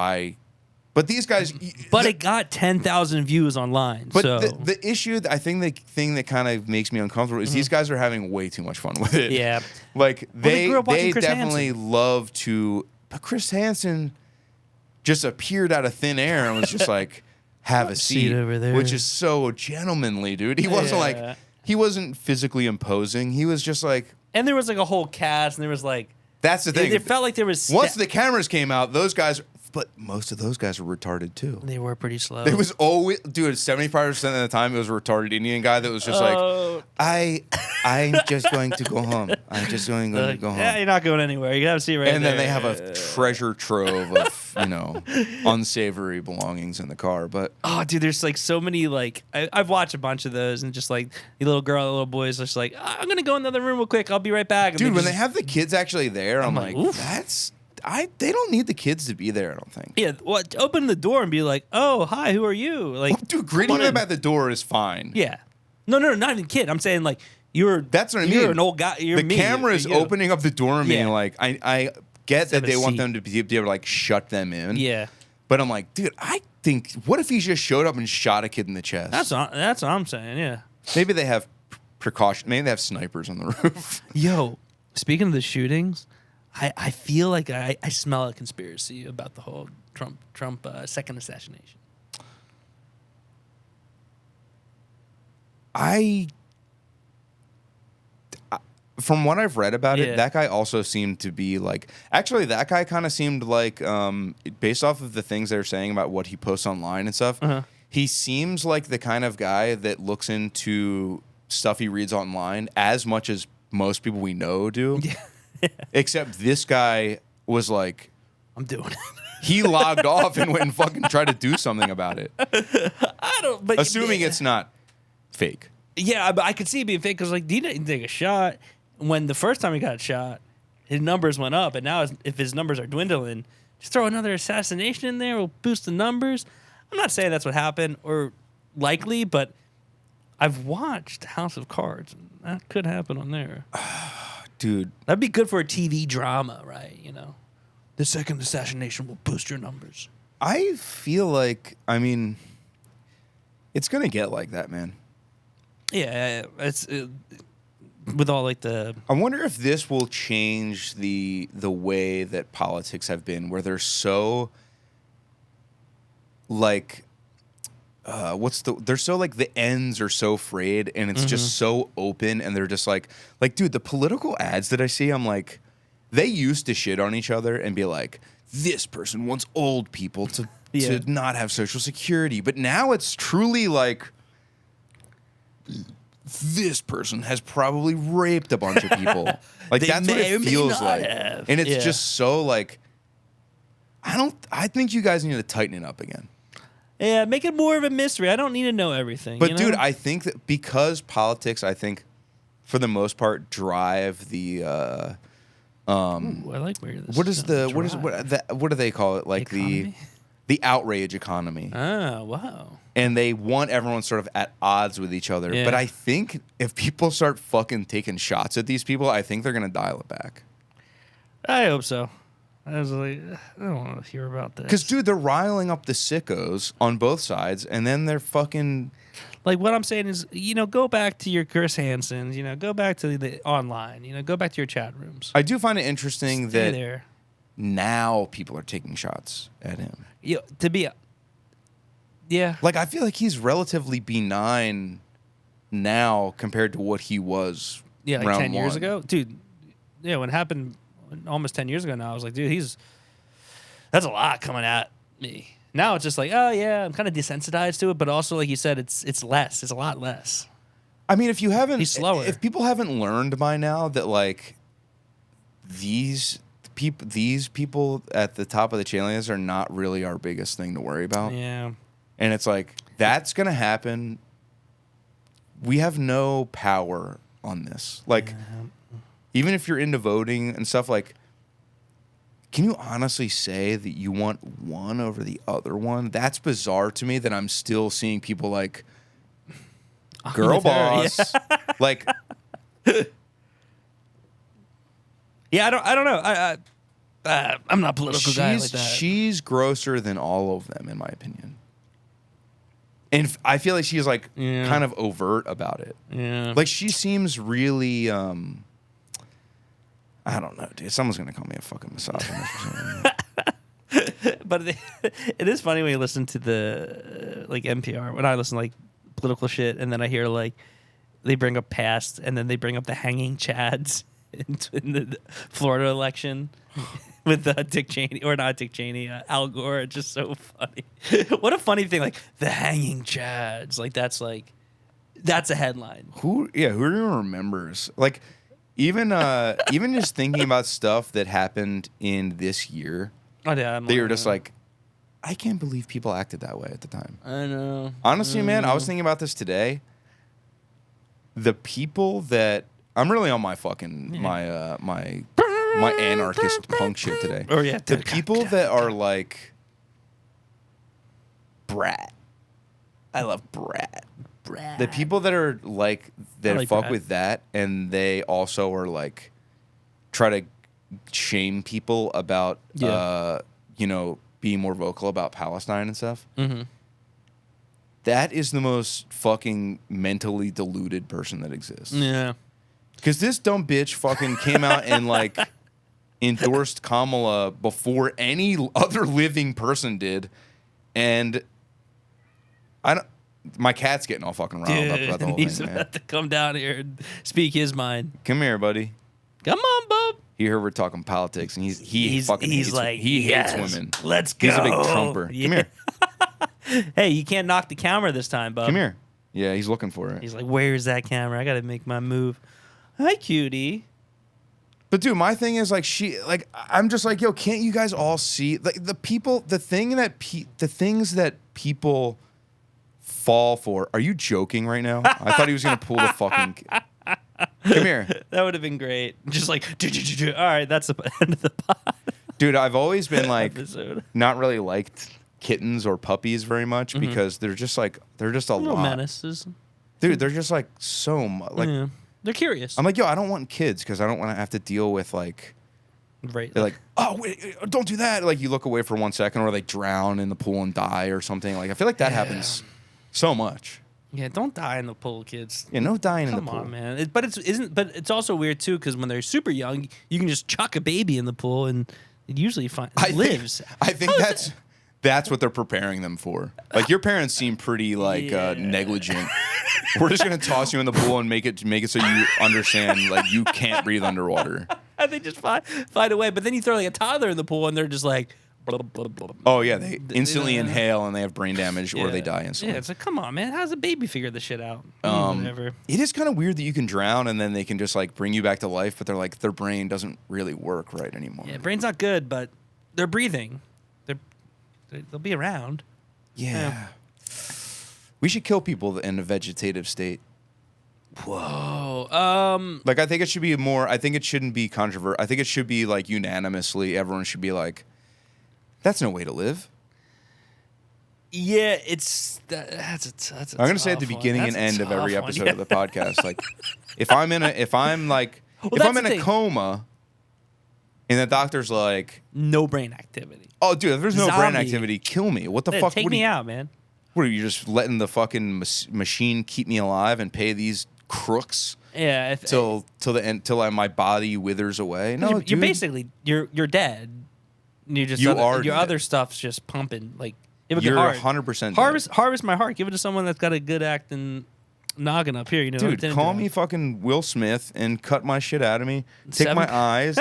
But these guys. But it got 10,000 views online. But so. the issue, I think the thing that kind of makes me uncomfortable is these guys are having way too much fun with it. Yeah. Like they grew up watching they Chris definitely Hansen. love to. But Chris Hansen just appeared out of thin air and was just like, have a seat over there. which is so gentlemanly, dude. He wasn't Yeah. he wasn't physically imposing. He was just like. And there was like a whole cast, and there was like. That's the thing. It felt like there was. Once the cameras came out, those guys. But most of those guys were retarded too. They were pretty slow. It was always, dude, 75% of the time it was a retarded Indian guy that was just like, I'm just going to go home. I'm just going to go home. Yeah, you're not going anywhere. You got to see right And then there. they have a treasure trove of, unsavory belongings in the car. But oh, dude, there's like so many like I've watched a bunch of those, and just like the little girl, the little boys, just like I'm gonna go in another room real quick. I'll be right back. And dude, when they have the kids actually there, I'm like, oof. they don't need the kids to be there, I don't think. yeah, open the door and be like, oh, hi, who are you? Like, Dude, greeting them at the door is fine. yeah, no, not even kid. I'm saying like That's what I mean. You're an old guy. You're the me. camera is you. opening up the door and being Yeah. like, I get that have a they want seat. them to be able to like shut them in. Yeah, But I'm like, dude, I think, what if he just showed up and shot a kid in the chest? that's what I'm saying. Yeah. Maybe they have precaution. Maybe they have snipers on the roof. Yo, speaking of the shootings, I feel like I smell a conspiracy about the whole Trump second assassination. From what I've read about Yeah. it, that guy also seemed to be like, actually, that guy kind of seemed like, based off of the things they're saying about what he posts online and stuff, he seems like the kind of guy that looks into stuff he reads online as much as most people we know do. Except this guy was like, I'm doing it. he logged off and went and fucking tried to do something about it. I don't. But Assuming it's not fake. yeah, but I could see it being fake because like he didn't take a shot when the first time he got shot. His numbers went up, and now if his numbers are dwindling, just throw another assassination in there. Will boost the numbers. I'm not saying that's what happened or likely, but I've watched House of Cards. And that could happen on there. Dude. That'd be good for a TV drama, right? The second assassination will boost your numbers. I feel like, it's going to get like that, man. Yeah, it's with all like the. I wonder if this will change the way that politics have been, where they're so like, they're so like the ends are so frayed, and it's just so open, and they're just like, dude, the political ads that I see, I'm like, they used to shit on each other and be like, this person wants old people to not have Social Security, but now it's truly like, this person has probably raped a bunch of people. Like, that's what it feels like. Have. And it's just so like, I think you guys need to tighten it up again. Yeah, make it more of a mystery. I don't need to know everything. But dude, I think that because politics, I think, for the most part, drive the Ooh, I like where this. what do they call it? Like Economy? the outrage economy. Oh, wow. And they want everyone sort of at odds with each other. Yeah. But I think if people start fucking taking shots at these people, I think they're going to dial it back. I hope so. I was like, I don't want to hear about this. Because, dude, they're riling up the sickos on both sides, and then they're fucking... Like, what I'm saying is, go back to your Chris Hansons, go back to the online, go back to your chat rooms. I do find it interesting Stay that there. now people are taking shots at him. Yeah. Like, I feel like he's relatively benign now compared to what he was Yeah, like round 10 years one. ago. Dude, yeah, when it happened almost 10 years ago now, I was like, dude, that's a lot coming at me. Now it's just like, oh, yeah, I'm kind of desensitized to it, but also, like you said, it's less. It's a lot less. I mean, if you haven't... He's slower. If people haven't learned by now that, like, these people at the top of the chain list are not really our biggest thing to worry about. Yeah. And it's like, that's going to happen. We have no power on this. Like, even if you're into voting and stuff, like, can you honestly say that you want one over the other one? That's bizarre to me that I'm still seeing people like, girl boss. Yeah. Like, Yeah, I don't know. I'm not a political guy like that. she's grosser than all of them, in my opinion. And I feel like she's like kind of overt about it. Yeah. Like she seems really, I don't know, dude. Someone's gonna call me a fucking misogynist or something. But it is funny when you listen to the like NPR. When I listen to like political shit, and then I hear like they bring up past, and then they bring up the hanging chads in the Florida election. With Dick Cheney, or not Dick Cheney, Al Gore. It's just so funny. What a funny thing, like the hanging chads. Like that's a headline. Who even remembers? Like, even just thinking about stuff that happened in this year, Oh yeah, they were just like, I can't believe people acted that way at the time. I know. Honestly, man, I was thinking about this today. The people that I'm really on my fucking my anarchist punk shit today. Oh yeah, The people that are like Brat. I love Brat. The people that are like that like fuck Brat. with that, and they also are like try to shame people about being more vocal about Palestine and stuff. Mm-hmm. That is the most fucking mentally deluded person that exists. Yeah. Because this dumb bitch fucking came out and like endorsed Kamala before any other living person did, and my cat's getting all fucking riled up about the whole He's thing, man. about to come down here and speak his mind. Come here, buddy. Come on, bub. You heard we're talking politics, and he He's hates like, he yes, hates women. Let's go. He's a big Trumper. Yeah. Come here. Hey, you can't knock the camera this time, bub. Come here. Yeah, he's looking for it. He's like, where's that camera? I got to make my move. Hi, cutie. But dude, my thing is like I'm just like, yo, can't you guys all see like the things that people fall for? Are you joking right now? I thought he was gonna pull the fucking. Come here, That would have been great. Just like, all right, that's the end of the pod dude. I've always been like episode. not really liked kittens or puppies very much because they're just a Little lot. menaces. Dude, they're just like so much. Like Yeah. They're curious. I'm like, yo, I don't want kids because I don't want to have to deal with like. Right. They're like, oh, wait, don't do that. Like, you look away for 1 second, or they drown in the pool and die or something. Like, I feel like that happens so much. Yeah, don't die in the pool, kids. Yeah, no dying in Come the pool. on, man. But it's also weird too because when they're super young, you can just chuck a baby in the pool and it usually lives. I think that's what they're preparing them for. Like, your parents seem pretty like negligent. We're just gonna toss you in the pool and make it so you understand like you can't breathe underwater. And they just find a way. But then you throw like a toddler in the pool and they're just like, blah, blah, blah, blah. Oh yeah, they instantly inhale and they have brain damage or they die instantly. Yeah, it's like, come on, man. How's a baby figure this shit out? Whatever. It is kind of weird that you can drown and then they can just like bring you back to life, but they're like their brain doesn't really work right anymore. Yeah, brain's not good, but they're breathing. They'll be around. Yeah. We should kill people in a vegetative state. Whoa. Like, I think it should be more. I think it shouldn't be controversial. I think it should be like unanimously. Everyone should be like, "That's no way to live." Yeah, that's a I'm gonna say at the tough one. beginning That's and a end of every tough one, episode yeah. of the podcast. Like, if I'm in that's a the thing. coma, and the doctor's like, No brain activity. "Oh, dude, if there's no brain Zombie. activity, kill me." What the Yeah, fuck? take What me are you, out, man. What are you just letting the fucking machine keep me alive and pay these crooks Yeah, till the end, till my body withers away? No, you're dude. basically you're dead. You are your dead. other stuff's just pumping like it would You're get 100% harvest my heart. Give it to someone that's got a good acting noggin up here. You know, Dude, antenna call drive. me fucking Will Smith and cut my shit out of me. Take Seven- my eyes,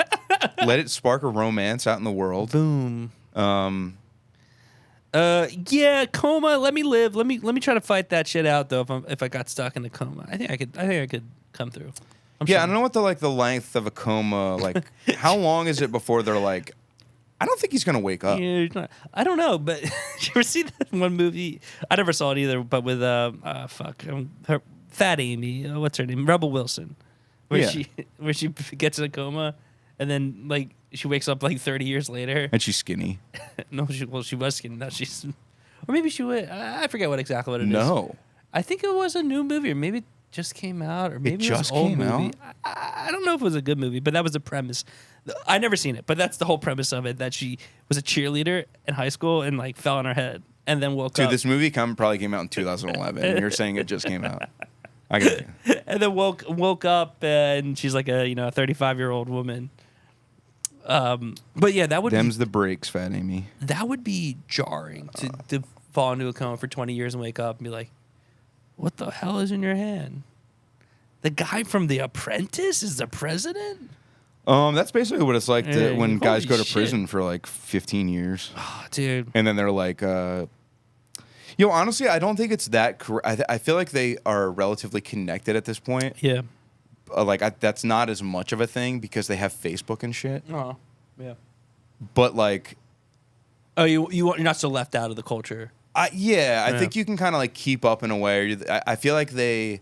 let it spark a romance out in the world. Boom. Um, Yeah, coma. Let me live. Let me try to fight that shit out though. If I got stuck in a coma, I think I could come through. I don't know what the length of a coma, like, how long is it before they're like, I don't think he's going to wake up. Yeah, I don't know, but you ever see that one movie? I never saw it either, but with her fat Amy, what's her name, Rebel Wilson, where she gets in a coma, and then like she wakes up like 30 years later. And she's skinny. No, she was skinny. Now she's, or maybe she was. I forget exactly what it is. No. I think it was a new movie, or maybe it just came out, or maybe it was just an old came movie. out? I don't know if it was a good movie, but that was the premise. I never seen it, but that's the whole premise of it. That she was a cheerleader in high school and like fell on her head and then woke Dude, up. this movie probably came out in 2011. And you're saying it just came out. I get you. And then woke up and she's like a 35-year-old woman. But yeah, Them's the breaks, fat Amy. that would be jarring to fall into a coma for 20 years and wake up and be like, what the hell is in your hand? The guy from The Apprentice is the president? That's basically what it's like Yeah, when guys holy go to shit. prison for like 15 years. Oh, dude. And then they're like, honestly, I don't think it's that. I feel like they are relatively connected at this point. Yeah. That's not as much of a thing because they have Facebook and shit. Oh, yeah. But like, Oh, you're not so left out of the culture. I Yeah. think you can kind of like keep up in a way. I feel like they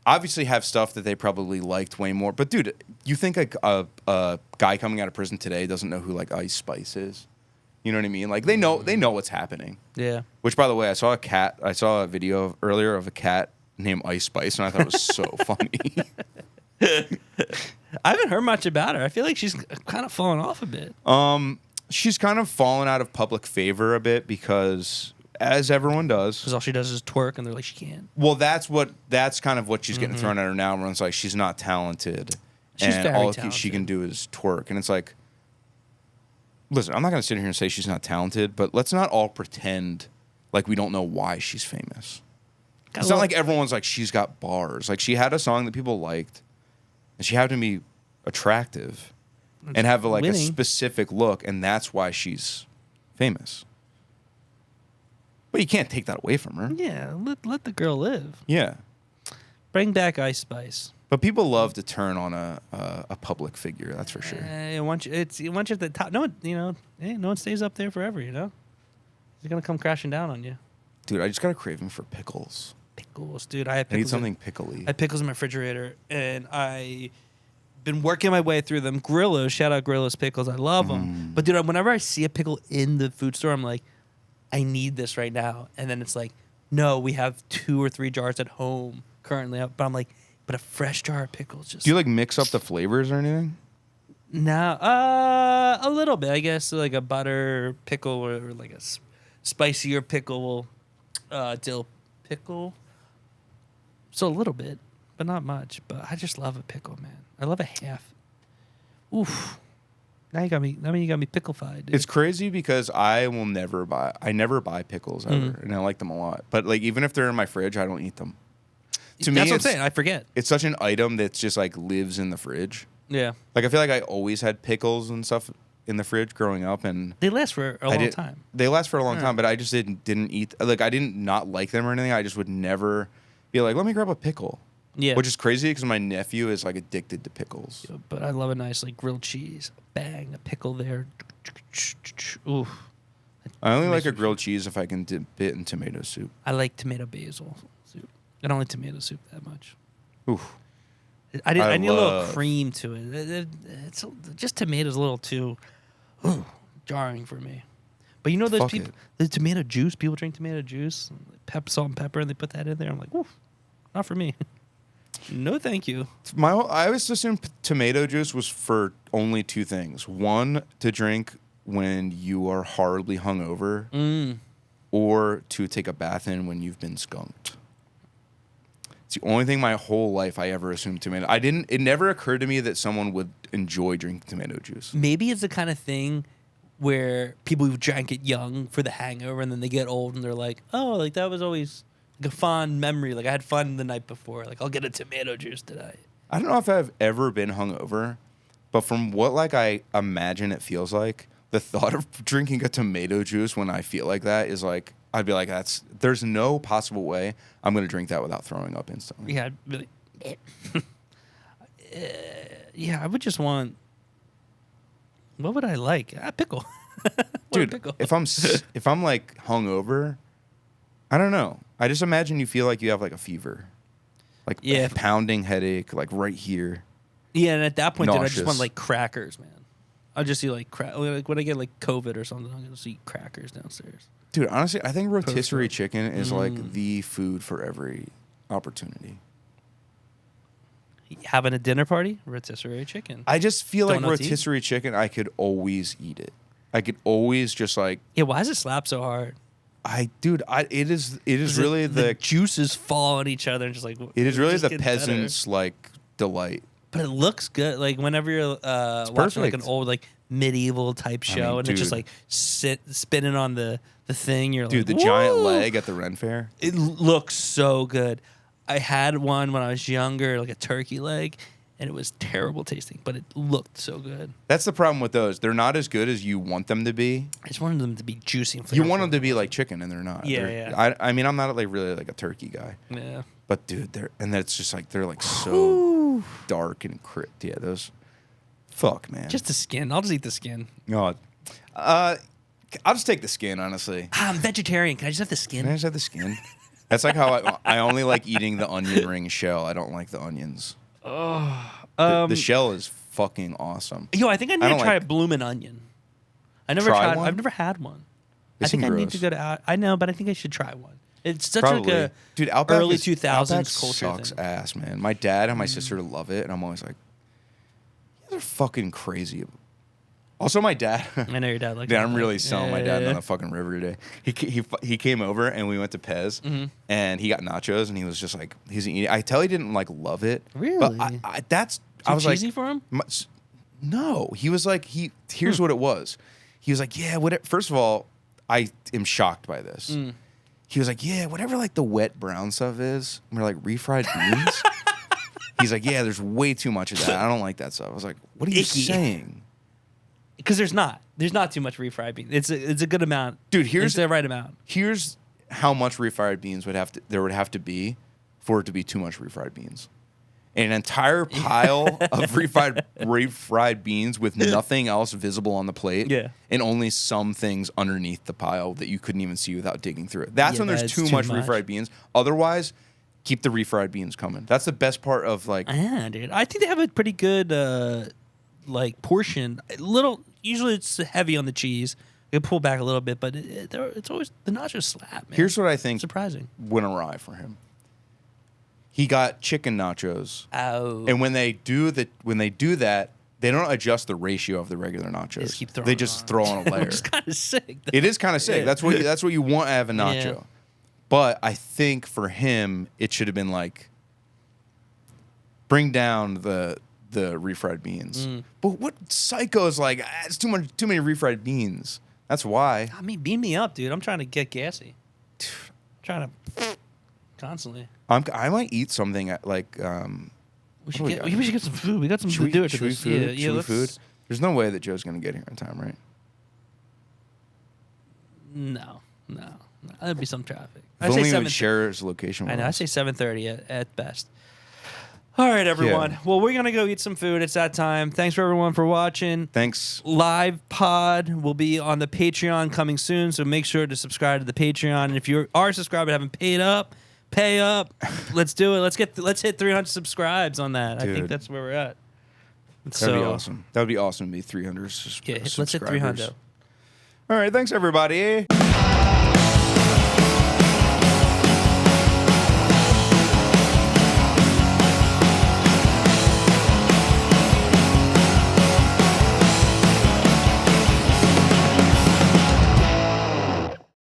obviously have stuff that they probably liked way more. But dude, you think like a guy coming out of prison today doesn't know who like Ice Spice is? You know what I mean? Like they know what's happening. Yeah. Which, by the way, I saw a video earlier of a cat named Ice Spice, and I thought it was so funny. I haven't heard much about her. I feel like she's kind of fallen off a bit. She's kind of fallen out of public favor a bit because, as everyone does, Because all she does is twerk, and they're like, she can't. well, that's kind of what she's getting thrown at her now. Everyone's like, she's not talented, She's and very all she talented. can do is twerk, and it's like, listen, I'm not gonna sit here and say she's not talented, but let's not all pretend like we don't know why she's famous. It's not like everyone's like she's got bars. Like she had a song that people liked, and she happened to be attractive and have like a winning. specific look, and that's why she's famous. But you can't take that away from her. Yeah, let the girl live. Yeah. Bring back Ice Spice. But people love to turn on a public figure, that's for sure. Once you're at the top, no one stays up there forever. He's gonna come crashing down on you. Dude, I just got a craving for pickles. Pickles, dude. I had I pickles. need something pickly. I had pickles in my refrigerator, and I been working my way through them. Grillo's, shout out Grillo's pickles. I love them. But dude, whenever I see a pickle in the food store, I'm like, I need this right now. And then it's like, no, we have 2 or 3 jars at home currently. But I'm like, but a fresh jar of pickles just. Do you like mix up the flavors or anything? No, a little bit, I guess, like a butter pickle or like a spicier pickle, dill pickle. So a little bit, but not much. But I just love a pickle, man. I love a half. Oof. Now you got me pickle-fied, dude. It's crazy because I never buy pickles ever, and I like them a lot. But like even if they're in my fridge, I don't eat them. To me, That's what I'm saying. I forget. It's such an item that's just like lives in the fridge. Yeah. Like I feel like I always had pickles and stuff in the fridge growing up, and They last for a long time. They last for a long Yeah. time, but I just didn't eat. Like I didn't not like them or anything. I just would never be like, let me grab a pickle. Yeah. Which is crazy because my nephew is like addicted to pickles. But I love a nice like grilled cheese. Bang, a pickle there. Oof. I only like a Makes me grilled cheese if I can dip it in tomato soup. I like tomato basil soup. I don't like tomato soup that much. Oof. I need a little love- cream to it. It's just tomatoes a little too jarring for me. But you know those Fuck people, it. the tomato juice. People drink tomato juice, salt and pepper, and they put that in there. I'm like, oof, not for me. No, thank you. I always assumed tomato juice was for only two things. One, to drink when you are horribly hungover, or to take a bath in when you've been skunked. It's the only thing my whole life I ever assumed tomato. It never occurred to me that someone would enjoy drinking tomato juice. Maybe it's the kind of thing where people who drank it young for the hangover, and then they get old and they're like, oh, like that was always like a fond memory. Like I had fun the night before. Like I'll get a tomato juice today. I don't know if I've ever been hungover, but from what like I imagine it feels like, the thought of drinking a tomato juice when I feel like that is like, I'd be like, there's no possible way I'm going to drink that without throwing up instantly. Yeah, really. Yeah, I would just want. What would I like? Pickle. Dude, pickle. if I'm like hungover, I don't know. I just imagine you feel like you have like a fever, like Yeah. pounding headache, like right here. Yeah, and at that point, dude, I just Nauseous. want like crackers, man. I'll just see like like when I get like COVID or something, I'm gonna see crackers downstairs. Dude, honestly, I think rotisserie Post-up. chicken is like the food for every opportunity. Having a dinner party, rotisserie chicken. I just feel like Don't know what to eat. rotisserie chicken, I could always eat it. I could always just like Yeah, why does it slap so hard? it is really the juices fall on each other and just like it is really just the gets better. peasant's like delight. But it looks good. Like whenever you're watching like an perfect. old like medieval type show, mean, and it's just dude. like spinning on the thing. You're Dude, like, the giant "Woo!" leg at the Ren Fair. It looks so good. I had one when I was younger, like a turkey leg, and it was terrible tasting, but it looked so good. That's the problem with those. They're not as good as you want them to be. I just wanted them to be juicy and flavorful. You want them to be like chicken, and they're not. Yeah, They're- yeah. I mean, I'm not like really like a turkey guy, Yeah. but dude, that's just like they're like so dark and crypt. Yeah, those. Fuck, man. Just the skin. I'll just eat the skin. no. I'll just take the skin, honestly. I'm vegetarian. Can I just have the skin? Can I just have the skin? That's like how I only like eating the onion ring shell. I don't like the onions. The shell is fucking awesome. Yo, I think I need I to don't try like- a bloomin' onion. I never Try tried. one? I've never had one. They I think I seem need to gross. go to. I know, but I think I should try one. It's such Probably. like a Dude, Outback early is- 2000s Outback culture sucks thing. ass, man. My dad and my sister love it, and I'm always like, you guys are fucking crazy. Also, my dad. I know your dad likes. Dude, it. I'm really selling my dad Yeah. on the fucking river today. He came over and we went to Pez, Mm-hmm. and he got nachos, and he was just like, he's eating. I tell he didn't like love it. Really? But I Too was cheesy like, for him? No, he was like Here's what it was. He was like, yeah. First of all, I am shocked by this. Mm. He was like, yeah, whatever like the wet brown stuff is. And we're like refried beans. He's like, yeah, there's way too much of that. I don't like that stuff. I was like, what are you Icky. saying? Because there's not too much refried beans. It's a good amount. Dude, it's the right amount. Here's how much refried beans there would have to be for it to be too much refried beans. An entire pile of refried beans with nothing else visible on the plate. Yeah. And only some things underneath the pile that you couldn't even see without digging through it. That's Yeah, when there's that's too too much much. refried beans. Otherwise, keep the refried beans coming. That's the best part of like Yeah, dude. I think they have a pretty good like portion. Usually it's heavy on the cheese. They pull back a little bit, but it's always the nachos slap, man. Here's what I think surprising. went awry for him. He got chicken nachos. Oh. And when they do that, they don't adjust the ratio of the regular nachos. just keep throwing They it just on. throw on a layer. It's kind of sick. It is kind of sick. Yeah. That's what you want out of a nacho. Yeah. But I think for him, it should have been like bring down the refried beans. But what psycho is like? It's too many refried beans. That's why. I mean, beam me up, dude. I'm trying to get gassy. trying to constantly. I might eat something at like. We should What do get. we got? We should get some food. We got some Should to we, do it to should we this. food? Yeah, Should we let's- food? There's no way that Joe's gonna get here in time, right? No. That'd be some traffic. If only we would share his location. I with know. I us. say 7:30 at best. All right, everyone. Yeah. Well, we're gonna go eat some food. It's that time. Thanks for everyone for watching. Thanks. Live pod will be on the Patreon coming soon, so make sure to subscribe to the Patreon. And if you are subscribed but haven't paid up, pay up. Let's do it. Let's hit 300 subscribes on that. I think Dude. that's where we're at. That'd be awesome. That would be awesome to be 300 Yeah, subscribers. let's hit 300. All right, thanks everybody.